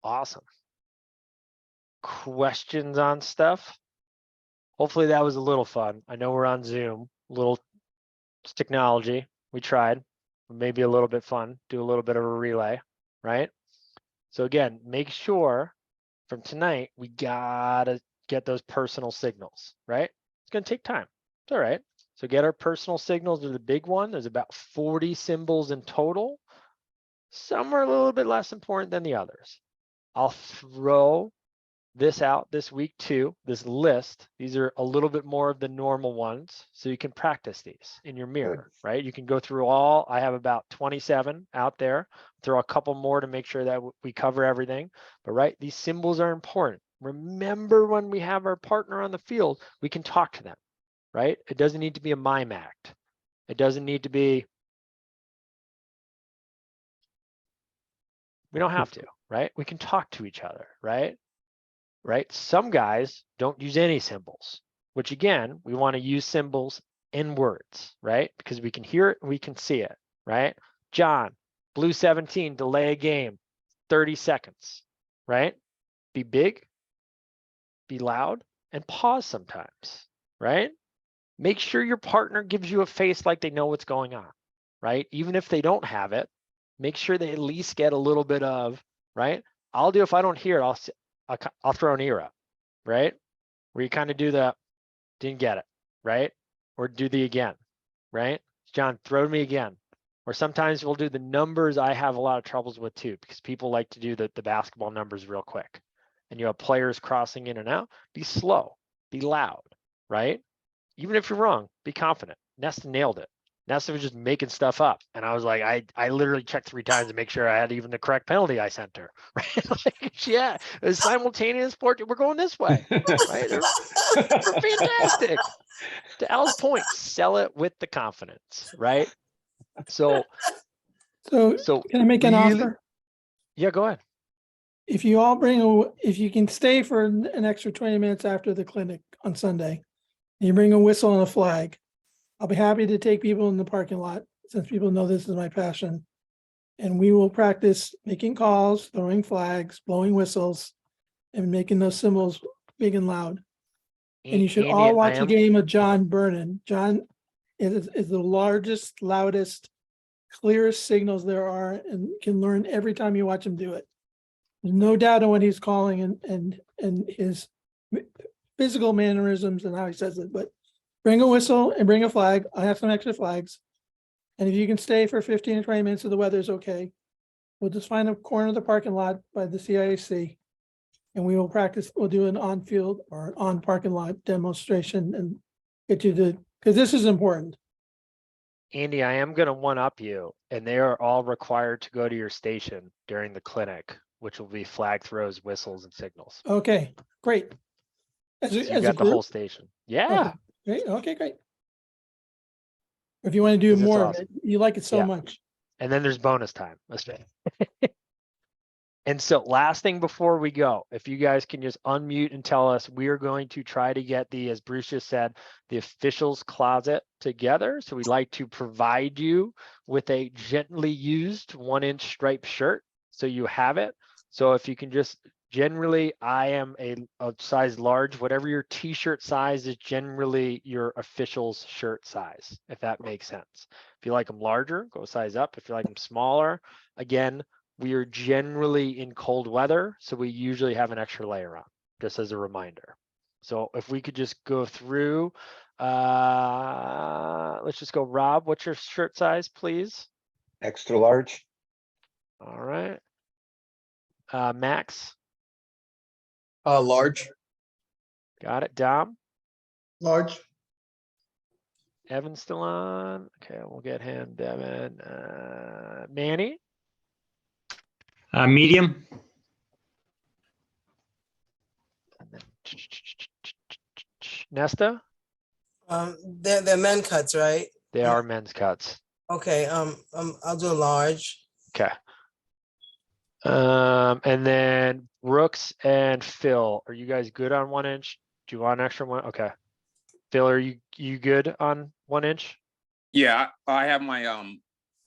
Awesome. Questions on stuff? Hopefully that was a little fun. I know we're on Zoom, little technology. We tried, maybe a little bit fun, do a little bit of a relay, right? So again, make sure from tonight, we gotta get those personal signals, right? It's gonna take time. It's all right. So get our personal signals are the big one. There's about 40 symbols in total. Some are a little bit less important than the others. I'll throw this out this week too, this list. These are a little bit more of the normal ones, so you can practice these in your mirror, right? You can go through all, I have about 27 out there, throw a couple more to make sure that we cover everything, but right, these symbols are important. Remember when we have our partner on the field, we can talk to them, right? It doesn't need to be a mime act. It doesn't need to be, we don't have to, right? We can talk to each other, right? Right? Some guys don't use any symbols. which again, we want to use symbols in words, right? Because we can hear it, and we can see it, right? John, blue 17, delay a game, 30 seconds, right? Be big, be loud, and pause sometimes, right? Make sure your partner gives you a face like they know what's going on, right? Even if they don't have it, make sure they at least get a little bit of, right? I'll do, if I don't hear it, I'll throw an ear up, right? Where you kind of do the, didn't get it, right? Or do the again, right? John, throw me again. Or sometimes we'll do the numbers. I have a lot of troubles with too, because people like to do the basketball numbers real quick. And you have players crossing in and out. Be slow, be loud, right? Even if you're wrong, be confident. Nesta nailed it. Nesta was just making stuff up. And I was like, I literally checked 3 times to make sure I had even the correct penalty I sent her. Right? Like, yeah, it was simultaneous sport. We're going this way, right? They're fantastic. To Al's point, sell it with the confidence, right? So Can I make an really- offer? Yeah, go ahead. If you all if you can stay for an extra 20 minutes after the clinic on Sunday, and you bring a whistle and a flag, I'll be happy to take people in the parking lot, since people know this is my passion. And we will practice making calls, throwing flags, blowing whistles, and making those symbols big and loud. And you should Andy, all I watch a am- game of John Vernon. John is the largest, loudest, clearest signals there are, and can learn every time you watch him do it. There's no doubt on what he's calling and his physical mannerisms and how he says it, but bring a whistle and bring a flag. I have some extra flags. And if you can stay for 15 or 20 minutes if the weather's okay, we'll just find a corner of the parking lot by the CIAC. And we will practice, we'll do an on-field or on parking lot demonstration and get you to, because this is important. Andy, I am going to one-up you, and they are all required to go to your station during the clinic, which will be flag throws, whistles, and signals. Okay, great. So you got the whole station. Yeah. Great, okay, great. If you want to do 'Cause it's more of awesome. it, you like it so Yeah. much. And then there's bonus time. And so last thing before we go, if you guys can just unmute and tell us, we are going to try to get the, as Bruce just said, the officials closet together. So we'd like to provide you with a gently used 1-inch striped shirt. So you have it. So if you can just, generally, I am a size large, whatever your t-shirt size is generally your officials shirt size, if that makes sense. If you like them larger, go size up. If you like them smaller, again, we are generally in cold weather, so we usually have an extra layer on, just as a reminder. So if we could just go through, let's just go, Rob, what's your shirt size, please? Extra large. All right. Max, Large. got it. Dom, Large. Evan's still on. Okay, we'll get him, Devin. Manny, Medium. and then Nesta, They're men cuts, right? they are men's cuts. Okay, I'll do a large. Okay. And then Brooks and Phil, are you guys good on 1-inch? Do you want an extra one? Okay. Phil, are you good on 1-inch? Yeah, I have my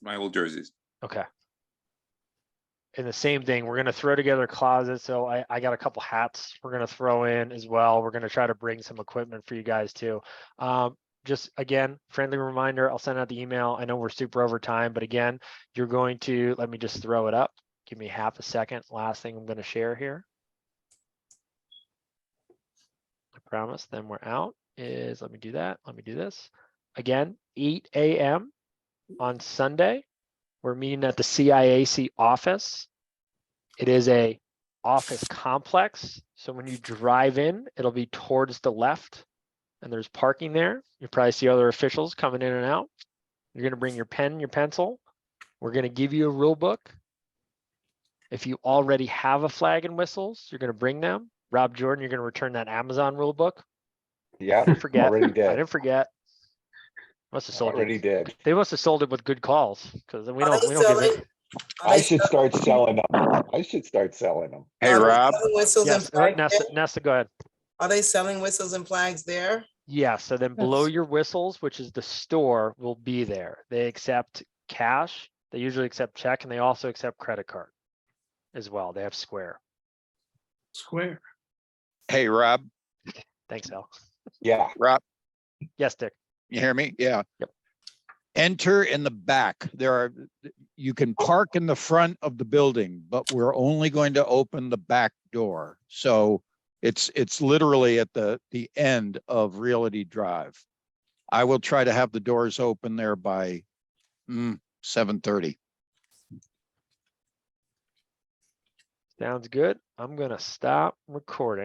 my old jerseys. Okay. And the same thing, we're gonna throw together a closet. So I got a couple hats we're gonna throw in as well. We're gonna try to bring some equipment for you guys too. Just again, friendly reminder, I'll send out the email. I know we're super over time, but again, you're going to, let me just throw it up. Give me half a second. Last thing I'm gonna share here. I promise, then we're out, is, let me do that. Let me do this. Again, 8 a.m. on Sunday. We're meeting at the CIAC office. It is a office complex. So when you drive in, it'll be towards the left and there's parking there. You probably see other officials coming in and out. You're gonna bring your pen, your pencil. We're gonna give you a rule book. If you already have a flag and whistles, you're gonna bring them. Rob Jordan, you're gonna return that Amazon rule book. Yeah, I didn't forget. already I did. didn't forget. Must have sold Already it. did. They must have sold it with good calls because we Are don't they give selling? it. I should start selling them. I should start selling them. Hey, Are they Rob. selling whistles and Yes, flags Nesta, there? Nesta, go ahead. Are they selling whistles and flags there? Yeah, so then below That's- your whistles, which is the store, will be there. They accept cash, they usually accept check, and they also accept credit card as well. They have Square. Square. Hey, Rob, Thanks, Al. Yeah, Rob, Yes, Dick. you hear me? Yeah. Yep. Enter in the back. You can park in the front of the building, but we're only going to open the back door. So it's literally at the end of Realty Drive. I will try to have the doors open there by 7:30. Sounds good. I'm gonna stop recording.